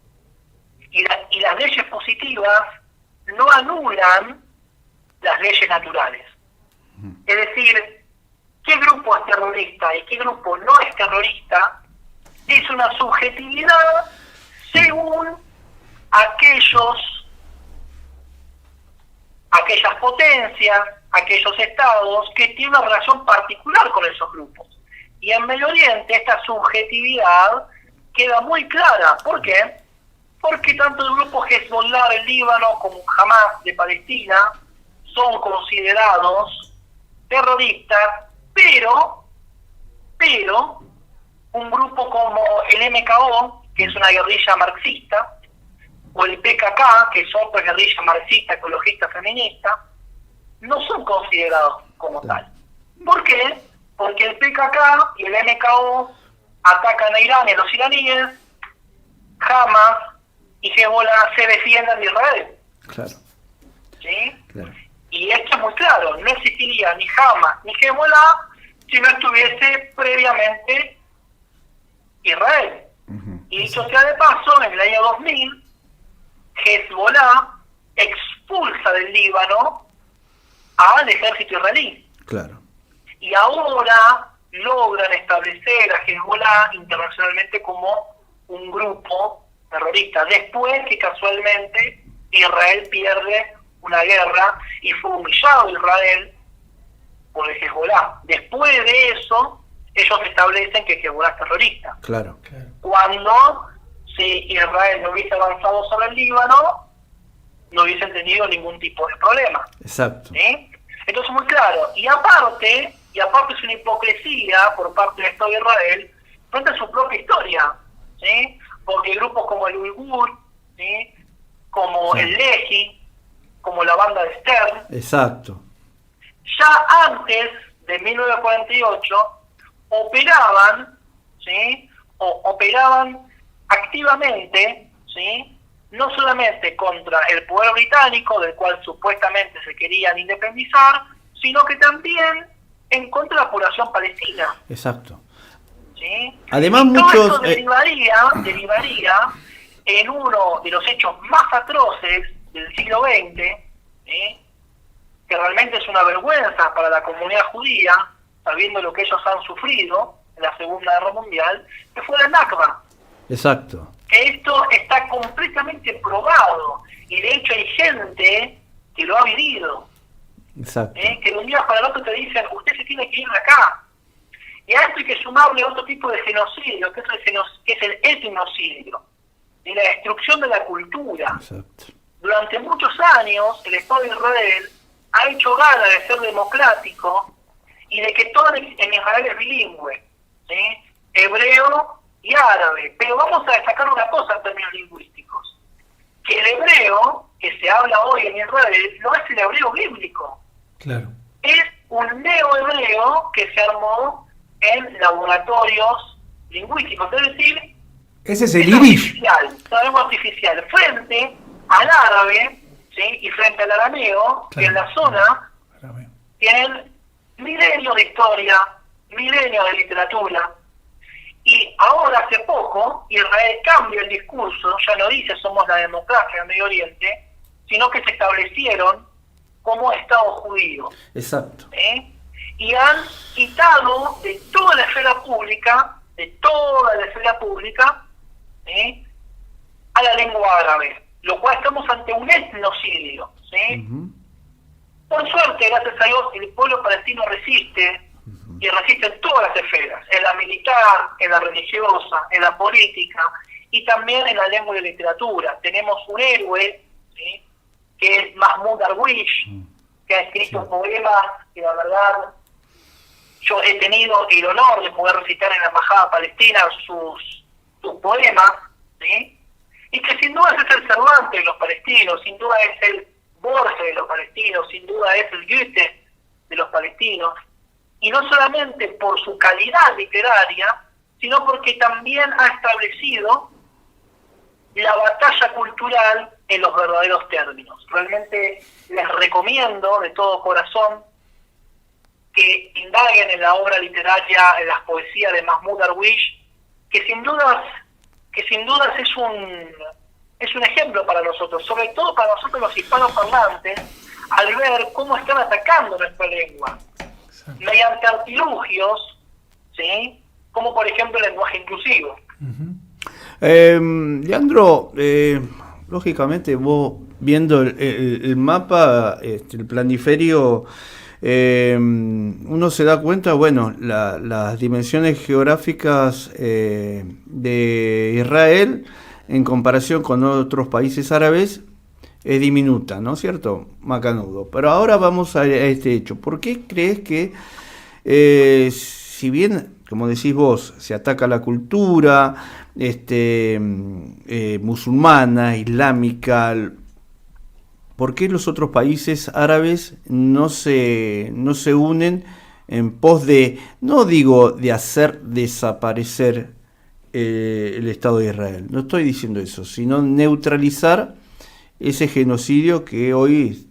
Y las leyes positivas no anulan las leyes naturales. Es decir, qué grupo es terrorista y qué grupo no es terrorista es una subjetividad según aquellas potencias, aquellos estados que tienen una relación particular con esos grupos. Y en Medio Oriente esta subjetividad queda muy clara. ¿Por qué? Porque tanto el grupo Hezbollah del Líbano como Hamas de Palestina son considerados terroristas, pero un grupo como el MKO, que es una guerrilla marxista, o el PKK, que es otra guerrilla marxista, ecologista, feminista, no son considerados como tal. ¿Por qué? Porque el PKK y el MKO atacan a Irán y a los iraníes, Hamas y Hezbollah se defienden de Israel. Claro. ¿Sí? Claro. Y esto es muy claro, no existiría ni Hamas ni Hezbollah si no estuviese previamente Israel. Y dicho sea de paso, en el año 2000, Hezbollah expulsa del Líbano al ejército israelí. Claro. Y ahora logran establecer a Hezbollah internacionalmente como un grupo terrorista, después que casualmente Israel pierde una guerra y fue humillado Israel por el Hezbollah. Después de eso, ellos establecen que Hezbollah es terrorista. Claro. Cuando si Israel no hubiese avanzado sobre el Líbano, no hubiesen tenido ningún tipo de problema. Exacto. ¿Sí? Entonces, muy claro. Y aparte es una hipocresía por parte del Estado de Israel frente a su propia historia, ¿sí? Porque grupos como el Uyghur, ¿sí? Como el Lehi, como la banda de Stern, exacto, ya antes de 1948 operaban, ¿sí? Operaban activamente, ¿sí? No solamente contra el poder británico, del cual supuestamente se querían independizar, sino que también en contra de la población palestina. exacto. ¿sí? Además, y todo muchos... esto derivaría en uno de los hechos más atroces del siglo XX, ¿sí? Que realmente es una vergüenza para la comunidad judía, sabiendo lo que ellos han sufrido en la Segunda Guerra Mundial, que fue la Nakba. Exacto. Que esto está completamente probado, y de hecho hay gente que lo ha vivido, Exacto. que de un día para el otro te dicen, usted se tiene que ir de acá. Y a esto hay que sumarle otro tipo de genocidio, que es el etnocidio, y la destrucción de la cultura. Exacto. Durante muchos años el Estado de Israel ha hecho gala de ser democrático y de que todo en Israel es bilingüe, ¿sí? Hebreo y árabe. Pero vamos a destacar una cosa en términos lingüísticos, que el hebreo que se habla hoy en Israel no es el hebreo bíblico. Claro. Es un neohebreo que se armó en laboratorios lingüísticos, es decir, Ese es el irish. artificial, una lengua artificial, frente al árabe, ¿sí? Y frente al arameo, que en la zona tienen milenios de historia, milenios de literatura. Y ahora, hace poco, Israel cambia el discurso, ya no dice somos la democracia del Medio Oriente, sino que se establecieron como Estado judío. Exacto. Y han quitado de toda la esfera pública, a la lengua árabe, lo cual estamos ante un etnocidio, ¿sí? Por suerte, gracias a Dios, el pueblo palestino resiste, y resiste en todas las esferas, en la militar, en la religiosa, en la política, y también en la lengua y la literatura. Tenemos un héroe, ¿sí? Que es Mahmoud Darwish, que ha escrito poemas que la verdad yo he tenido el honor de poder recitar en la Embajada Palestina sus poemas, ¿sí? Y que sin duda es el Cervantes de los palestinos, sin duda es el Borges de los palestinos, sin duda es el Goethe de los palestinos, y no solamente por su calidad literaria, sino porque también ha establecido la batalla cultural en los verdaderos términos. Realmente les recomiendo de todo corazón que indaguen en la obra literaria, en las poesías de Mahmoud Darwish, que sin dudas es un ejemplo para nosotros, sobre todo para nosotros los hispanoparlantes, al ver cómo están atacando nuestra lengua mediante artilugios, ¿sí? Como por ejemplo el lenguaje inclusivo. Leandro, lógicamente vos viendo el mapa, el planiferio, uno se da cuenta, bueno, las dimensiones geográficas de Israel en comparación con otros países árabes es diminuta, ¿no es cierto? Macanudo. Pero ahora vamos a este hecho. ¿Por qué crees que, si bien, como decís vos, se ataca la cultura musulmana, islámica, ¿por qué los otros países árabes no se unen en pos de, no digo de hacer desaparecer el Estado de Israel? No estoy diciendo eso, sino neutralizar ese genocidio que hoy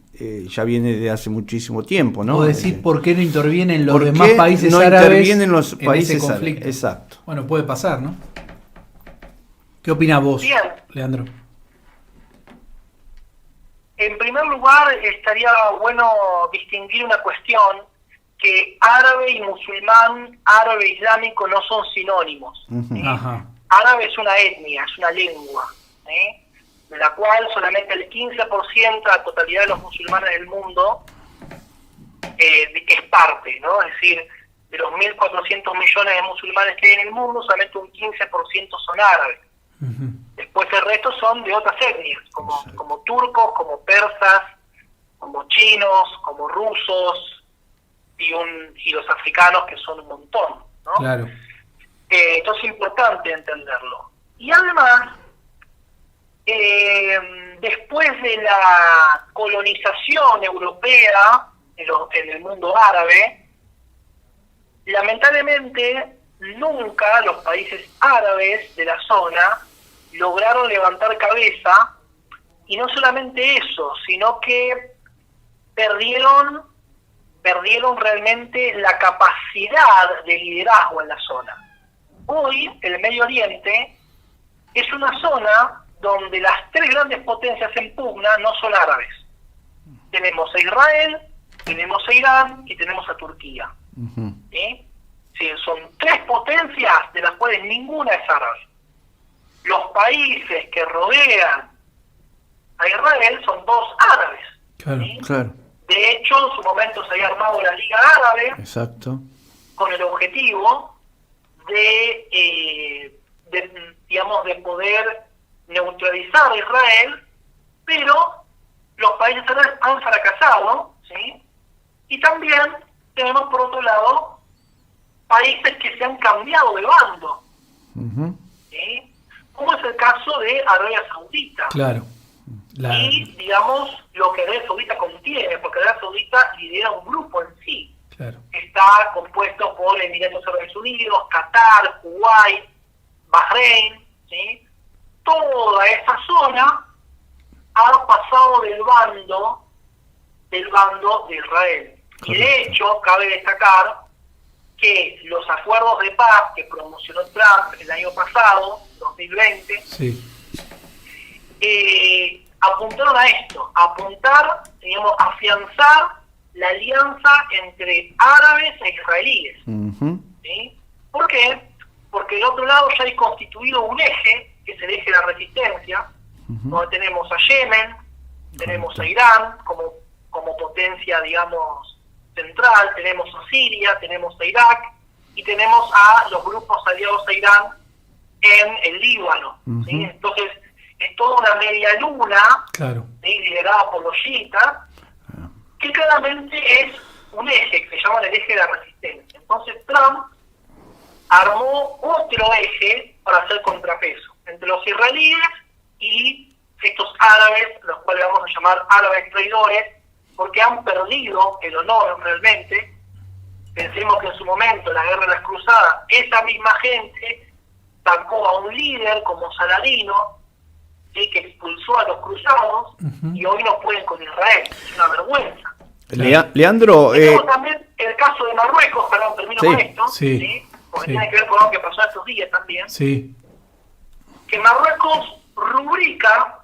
ya viene de hace muchísimo tiempo, ¿no? O decir, ¿por qué no intervienen los ¿por demás qué países no árabes intervienen los países en ese conflicto? árabes? Exacto. Bueno, puede pasar, ¿no? ¿Qué opinás vos, Bien. Leandro? En primer lugar, estaría bueno distinguir una cuestión, que árabe y musulmán, árabe e islámico no son sinónimos. Ajá. Árabe es una etnia, es una lengua, de la cual solamente el 15% de la totalidad de los musulmanes del mundo es parte, ¿no? Es decir, de los 1.400 millones de musulmanes que hay en el mundo, solamente un 15% son árabes. Después el resto son de otras etnias, como turcos, como persas, como chinos, como rusos, y los africanos, que son un montón, ¿no? Claro. Entonces es importante entenderlo. Y además, después de la colonización europea en el mundo árabe, lamentablemente nunca los países árabes de la zona lograron levantar cabeza, y no solamente eso, sino que perdieron realmente la capacidad de liderazgo en la zona. hoy el Medio Oriente es una zona donde las tres grandes potencias en pugna no son árabes. Tenemos a Israel, tenemos a Irán y tenemos a Turquía. ¿Sí? Sí, son tres potencias de las cuales ninguna es árabe. Los países que rodean a Israel son dos árabes. Claro, ¿sí? claro. De hecho, en su momento se había armado la Liga Árabe. Exacto. Con el objetivo de poder neutralizar a Israel, pero los países árabes han fracasado, ¿sí? Y también tenemos por otro lado países que se han cambiado de bando, ¿sí? Como es el caso de Arabia Saudita. Claro. Y, digamos, lo que Arabia Saudita contiene, porque Arabia Saudita lidera un grupo en sí. Claro. Está compuesto por Emiratos Árabes Unidos, Qatar, Kuwait, Bahrein, ¿sí? Toda esa zona ha pasado del bando de Israel. Y de hecho, cabe destacar que los acuerdos de paz que promocionó Trump el año pasado, 2020, Sí. Apuntaron a esto, digamos, afianzar la alianza entre árabes e israelíes. ¿Sí? ¿Por qué? Porque del otro lado ya hay constituido un eje, que es el eje de la resistencia, donde tenemos a Yemen, tenemos a Irán como potencia, digamos, central, tenemos a Siria, tenemos a Irak, y tenemos a los grupos aliados a Irán en el Líbano. ¿Sí? Entonces, es toda una media luna, Claro. ¿sí? Liderada por los chiitas, que claramente es un eje que se llama el eje de la resistencia. Entonces Trump armó otro eje para hacer contrapeso entre los israelíes y estos árabes, los cuales vamos a llamar árabes traidores, porque han perdido el honor realmente. Pensemos que en su momento, la guerra de las cruzadas, esa misma gente sacó a un líder como Saladino, ¿sí? Que expulsó a los cruzados, y hoy no pueden con Israel. Es una vergüenza. Leandro... Tenemos también el caso de Marruecos, termino con esto, sí, porque sí. tiene que ver con lo que pasó estos días también, Sí. que Marruecos rubrica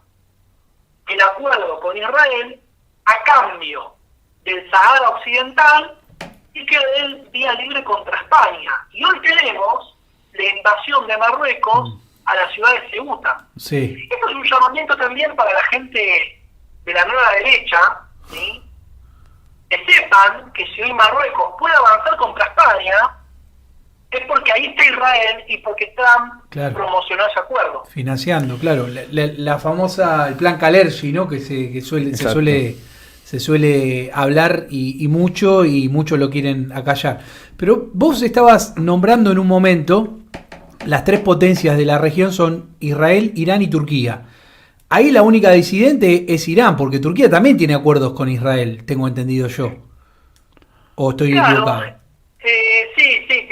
el acuerdo con Israel a cambio del Sahara Occidental y que él vía libre contra España. Y hoy tenemos la invasión de Marruecos a la ciudad de Ceuta. Sí. Esto es un llamamiento también para la gente de la nueva derecha, ¿sí? Que sepan que si hoy Marruecos puede avanzar contra España, es porque ahí está Israel y porque Trump promocionó ese acuerdo. Financiando, claro. La famosa, el plan Kalergi, ¿no? Que se suele hablar y muchos lo quieren acallar. Pero vos estabas nombrando en un momento, las tres potencias de la región son Israel, Irán y Turquía. Ahí la única disidente es Irán, porque Turquía también tiene acuerdos con Israel, tengo entendido yo. ¿O estoy equivocado? Sí, es decir,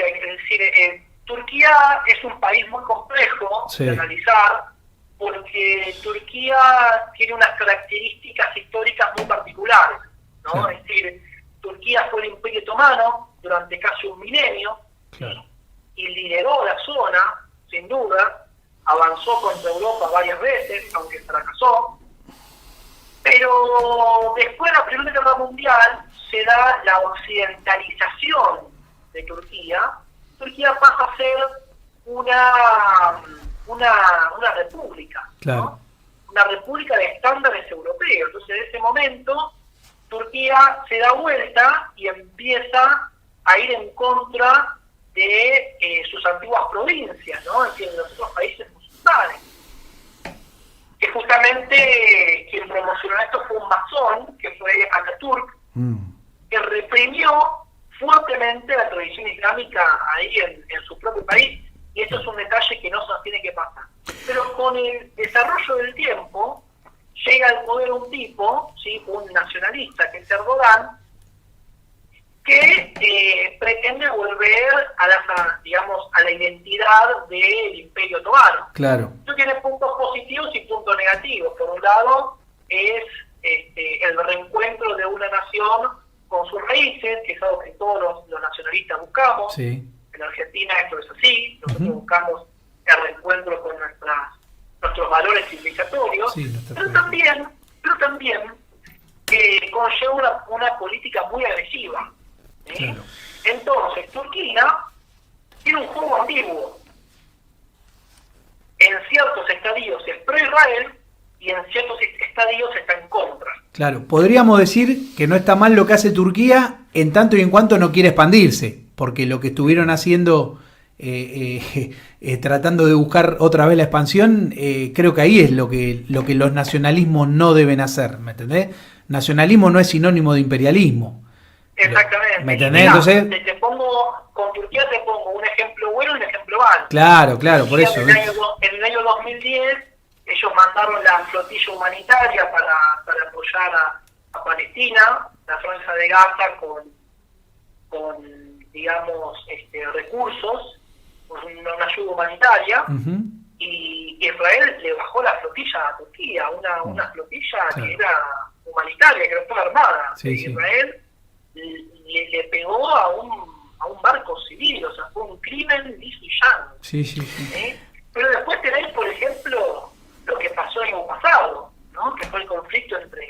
Turquía es un país muy complejo de analizar, porque Turquía tiene unas características históricas muy particulares, ¿no? Claro. Es decir, Turquía fue el Imperio Otomano durante casi un milenio, y lideró la zona, sin duda. Avanzó contra Europa varias veces, aunque fracasó. Pero después de la Primera Guerra Mundial se da la occidentalización de Turquía. Turquía pasa a ser una república, ¿no? Una república de estándares europeos. Entonces, en ese momento, Turquía se da vuelta y empieza a ir en contra de sus antiguas provincias, ¿no? Es decir, de los otros países musulmanes. Que justamente quien promocionó esto fue un masón, que fue Ataturk, que reprimió fuertemente la tradición islámica ahí en su propio país, y esto es un detalle que no se nos tiene que pasar. Pero con el desarrollo del tiempo, llega al poder un tipo, ¿sí? Un nacionalista, que es Erdogan, que pretende volver a la identidad del Imperio Otomano. Claro. Esto tiene puntos positivos y puntos negativos. Por un lado, es el reencuentro de una nación con sus raíces, que es algo que todos los nacionalistas buscamos. Sí. En Argentina esto es así, los nosotros buscamos el reencuentro con nuestros valores civilizatorios, pero también conlleva una política muy agresiva. Claro. Entonces, Turquía tiene un juego ambiguo. En ciertos estadios es pro-Israel y en ciertos estadios está en contra. Claro, podríamos decir que no está mal lo que hace Turquía en tanto y en cuanto no quiere expandirse, porque lo que estuvieron haciendo, tratando de buscar otra vez la expansión, creo que ahí es lo que los nacionalismos no deben hacer, ¿me entendés? Nacionalismo no es sinónimo de imperialismo. Exactamente. ¿Me entendés? Entonces, con Turquía te pongo un ejemplo bueno y un ejemplo malo. Claro, por eso. En el año 2010 ellos mandaron la flotilla humanitaria para apoyar a Palestina, la franja de Gaza con digamos, recursos, una ayuda humanitaria, y Israel le bajó la flotilla a Turquía, una flotilla que era humanitaria, que no estaba armada. Israel le pegó a un barco civil, o sea, fue un crimen liso y llano. Pero después tenés, por ejemplo, lo que pasó el año pasado, ¿no? Que fue el conflicto entre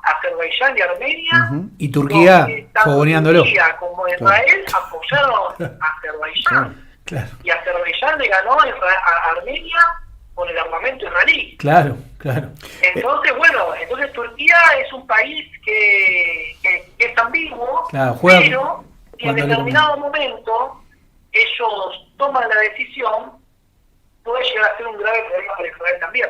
Azerbaiyán y Armenia, y Turquía fogoneándolo. Turquía como Israel apoyaron a Azerbaiyán, y Azerbaiyán le ganó a Armenia con el armamento israelí. Claro. Entonces, entonces Turquía es un país que es ambiguo, pero en determinado momento ellos toman la decisión, puede llegar a ser un grave problema para Israel también.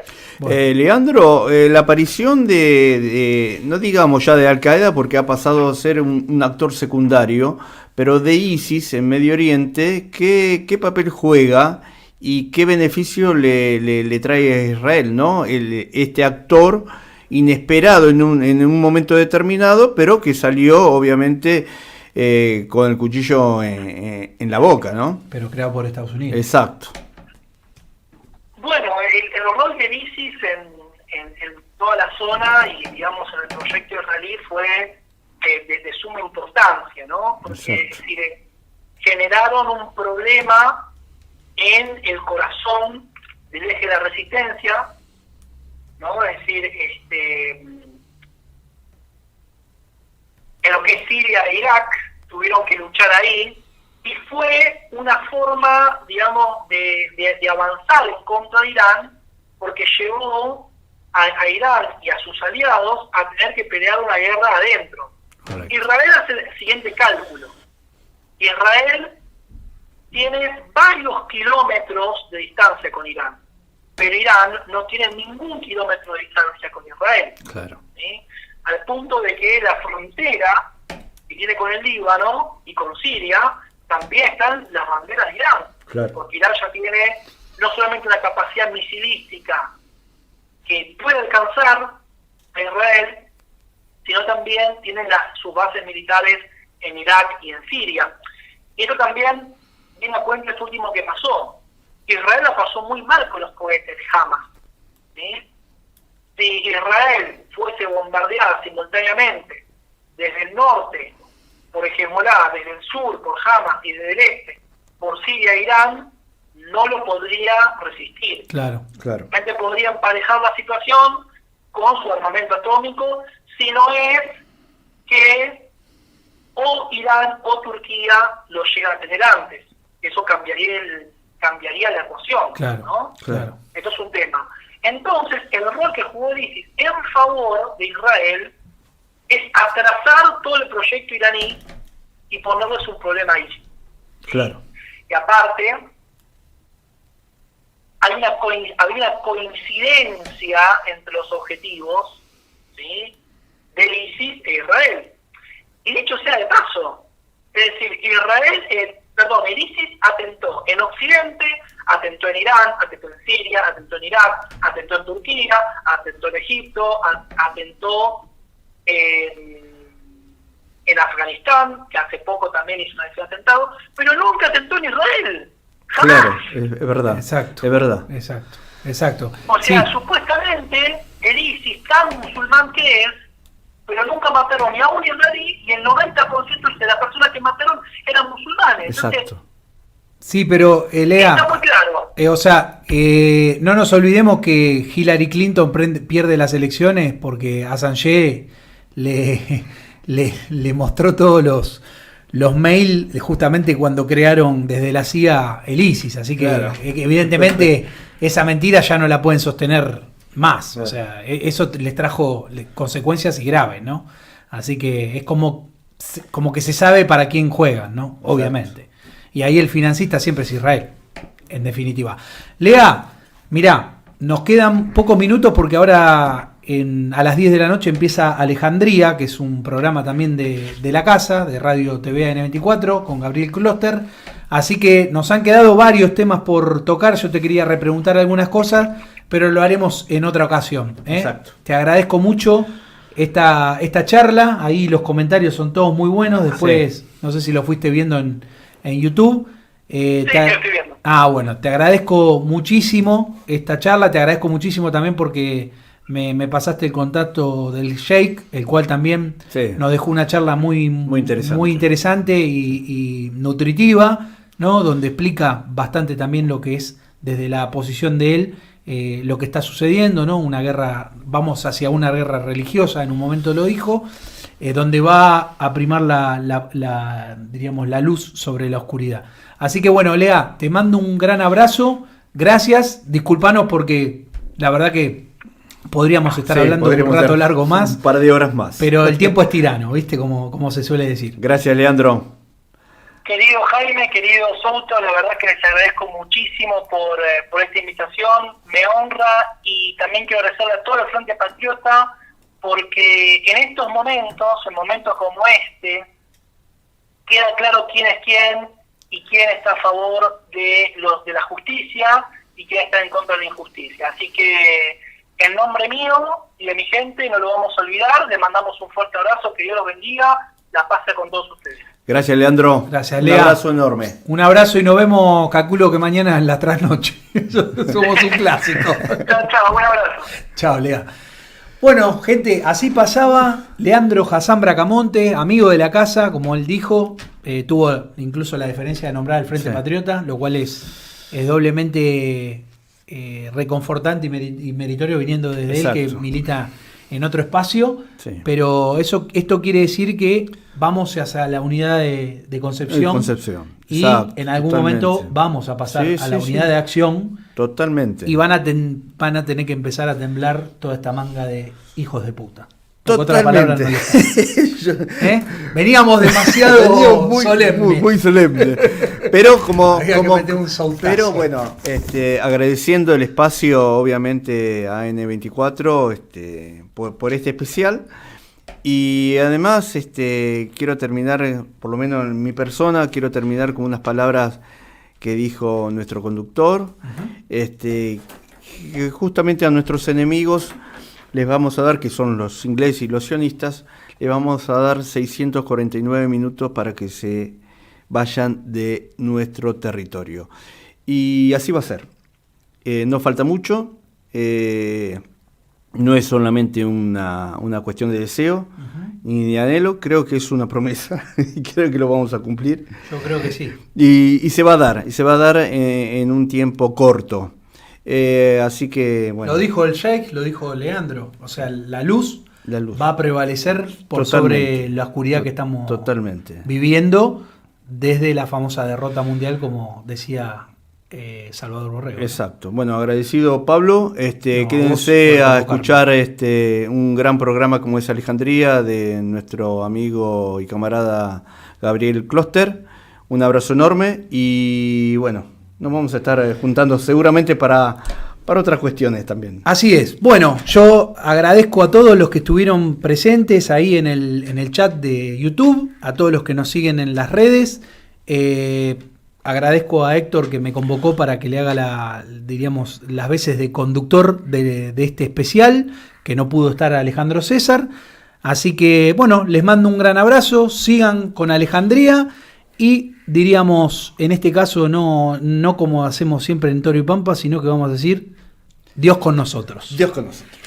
Leandro, la aparición de, no digamos ya de Al-Qaeda, porque ha pasado a ser un actor secundario, pero de ISIS en Medio Oriente, ¿qué papel juega y qué beneficio le trae a Israel, ¿no? Este actor inesperado en un momento determinado, pero que salió obviamente con el cuchillo en la boca, ¿no? Pero creado por Estados Unidos. Exacto. Bueno, el rol de ISIS en toda la zona y, digamos, en el proyecto israelí fue de suma importancia, ¿no? Porque es decir, generaron un problema en el corazón del eje de la resistencia, ¿no? Es decir, en lo que es Siria e Irak, tuvieron que luchar ahí, y fue una forma, digamos, de avanzar en contra de Irán, porque llevó a Irán y a sus aliados a tener que pelear una guerra adentro. Correcto. Israel hace el siguiente cálculo. Israel tiene varios kilómetros de distancia con Irán, pero Irán no tiene ningún kilómetro de distancia con Israel. Claro. ¿Sí? Al punto de que la frontera que tiene con el Líbano y con Siria también están las banderas de Irán. Claro. Porque Irán ya tiene no solamente una capacidad misilística que puede alcanzar a Israel, sino también tiene sus bases militares en Irak y en Siria. Y eso también viene a cuenta esto último que pasó. Israel la pasó muy mal con los cohetes de Hamas. ¿Sí? Si Israel fuese bombardeada simultáneamente desde el norte por Hezbollah, desde el sur por Hamas y desde el este por Siria e Irán, no lo podría resistir. Claro. Realmente podría emparejar la situación con su armamento atómico, si no es que o Irán o Turquía lo llegan a tener antes. Eso cambiaría la ecuación, ¿no? Claro. Esto es un tema. Entonces, el rol que jugó el ISIS en favor de Israel es atrasar todo el proyecto iraní y ponerles un problema a ISIS. Claro. Y aparte, hay una coincidencia entre los objetivos, ¿sí?, del ISIS e Israel. Y dicho sea de paso, es decir, el ISIS atentó en Occidente, atentó en Irán, atentó en Siria, atentó en Irak, atentó en Turquía, atentó en Egipto, atentó en Afganistán, que hace poco también hizo un atentado, pero nunca atentó en Israel. ¡Jamás! Claro, es verdad. Exacto. Es verdad. Exacto. O sea, supuestamente el ISIS, tan musulmán que es, pero nunca mataron ni a un israelí, y el 90% de las personas que mataron eran musulmanes. Exacto. Entonces, Sí, pero Lea, Está muy claro. o sea, no nos olvidemos que Hillary Clinton pierde las elecciones porque Assange le mostró todos los mails justamente cuando crearon desde la CIA el ISIS, así que Claro. Evidentemente esa mentira ya no la pueden sostener más, Claro. o sea, eso les trajo consecuencias y graves, ¿no? Así que es como que se sabe para quién juegan, ¿no? Obviamente. Y ahí el financista siempre es Israel, en definitiva. Lea, mirá, nos quedan pocos minutos porque ahora a las 10 de la noche empieza Alejandría, que es un programa también de la casa, de Radio TV N24, con Gabriel Kloster. Así que nos han quedado varios temas por tocar. Yo te quería repreguntar algunas cosas, pero lo haremos en otra ocasión. Exacto. Te agradezco mucho esta charla. Ahí los comentarios son todos muy buenos. Después, no sé si lo fuiste viendo en YouTube. Sí, lo estoy viendo. Bueno, te agradezco muchísimo esta charla. Te agradezco muchísimo también porque me pasaste el contacto del Sheikh, el cual también Sí. nos dejó una charla muy interesante y nutritiva, ¿no? Donde explica bastante también lo que es desde la posición de él, lo que está sucediendo, ¿no? Una guerra, vamos hacia una guerra religiosa, en un momento lo dijo, donde va a primar diríamos, la luz sobre la oscuridad. Así que bueno, Lea, te mando un gran abrazo, gracias, disculpanos porque la verdad que podríamos estar hablando un rato largo más, un par de horas más. pero el tiempo es tirano, ¿viste? Como se suele decir. Gracias, Leandro. Querido Jaime, querido Souto, la verdad que les agradezco muchísimo por esta invitación, me honra, y también quiero agradecerle a todo el Frente Patriota, porque en estos momentos, en momentos como este, queda claro quién es quién y quién está a favor de la justicia y quién está en contra de la injusticia. Así que en nombre mío y de mi gente no lo vamos a olvidar, le mandamos un fuerte abrazo, que Dios los bendiga, la paz sea con todos ustedes. Gracias, Leandro. Gracias, Un Lea. abrazo enorme. Un abrazo y nos vemos, calculo que mañana en la trasnoche. Somos un clásico. Chao, un abrazo. Chao, Lea. Bueno, gente, así pasaba Leandro Hassan Bracamonte, amigo de la casa, como él dijo, tuvo incluso la deferencia de nombrar al Frente Patriota, lo cual es doblemente reconfortante y meritorio viniendo desde Exacto. él, que milita en otro espacio, Sí. pero esto quiere decir que vamos hacia la unidad de Concepción, y Exacto, en algún totalmente. momento vamos a pasar Sí, a sí, la unidad sí. de acción. Totalmente. Y van a tener que empezar a temblar toda esta manga de hijos de puta. Porque otra palabra no le- Veníamos demasiado solemnes. Muy solemne. Pero Había que meter un sautazo. pero bueno, agradeciendo el espacio, obviamente, a N24, por este especial. Y además, quiero terminar, por lo menos en mi persona, quiero terminar con unas palabras que dijo nuestro conductor, que justamente a nuestros enemigos les vamos a dar, que son los ingleses y los sionistas, les vamos a dar 649 minutos para que se vayan de nuestro territorio. Y así va a ser. No falta mucho, no es solamente una cuestión de deseo ni de anhelo, creo que es una promesa y creo que lo vamos a cumplir. Yo creo que sí. Y se va a dar en un tiempo corto. Así que, bueno. Lo dijo el Sheikh, lo dijo Leandro. O sea, la luz va a prevalecer por sobre la oscuridad que estamos viviendo desde la famosa derrota mundial, como decía Salvador Borrego. Exacto. Bueno, agradecido, Pablo. No, quédense a escuchar un gran programa como es Alejandría, de nuestro amigo y camarada Gabriel Kloster. Un abrazo enorme y bueno, nos vamos a estar juntando seguramente para otras cuestiones también. Así es. Bueno, yo agradezco a todos los que estuvieron presentes ahí en el chat de YouTube, a todos los que nos siguen en las redes. Agradezco a Héctor que me convocó para que le haga las veces de conductor de este especial, que no pudo estar Alejandro César. Así que, bueno, les mando un gran abrazo, sigan con Alejandría y diríamos, en este caso, no como hacemos siempre en Toro y Pampa, sino que vamos a decir, Dios con nosotros. Dios con nosotros.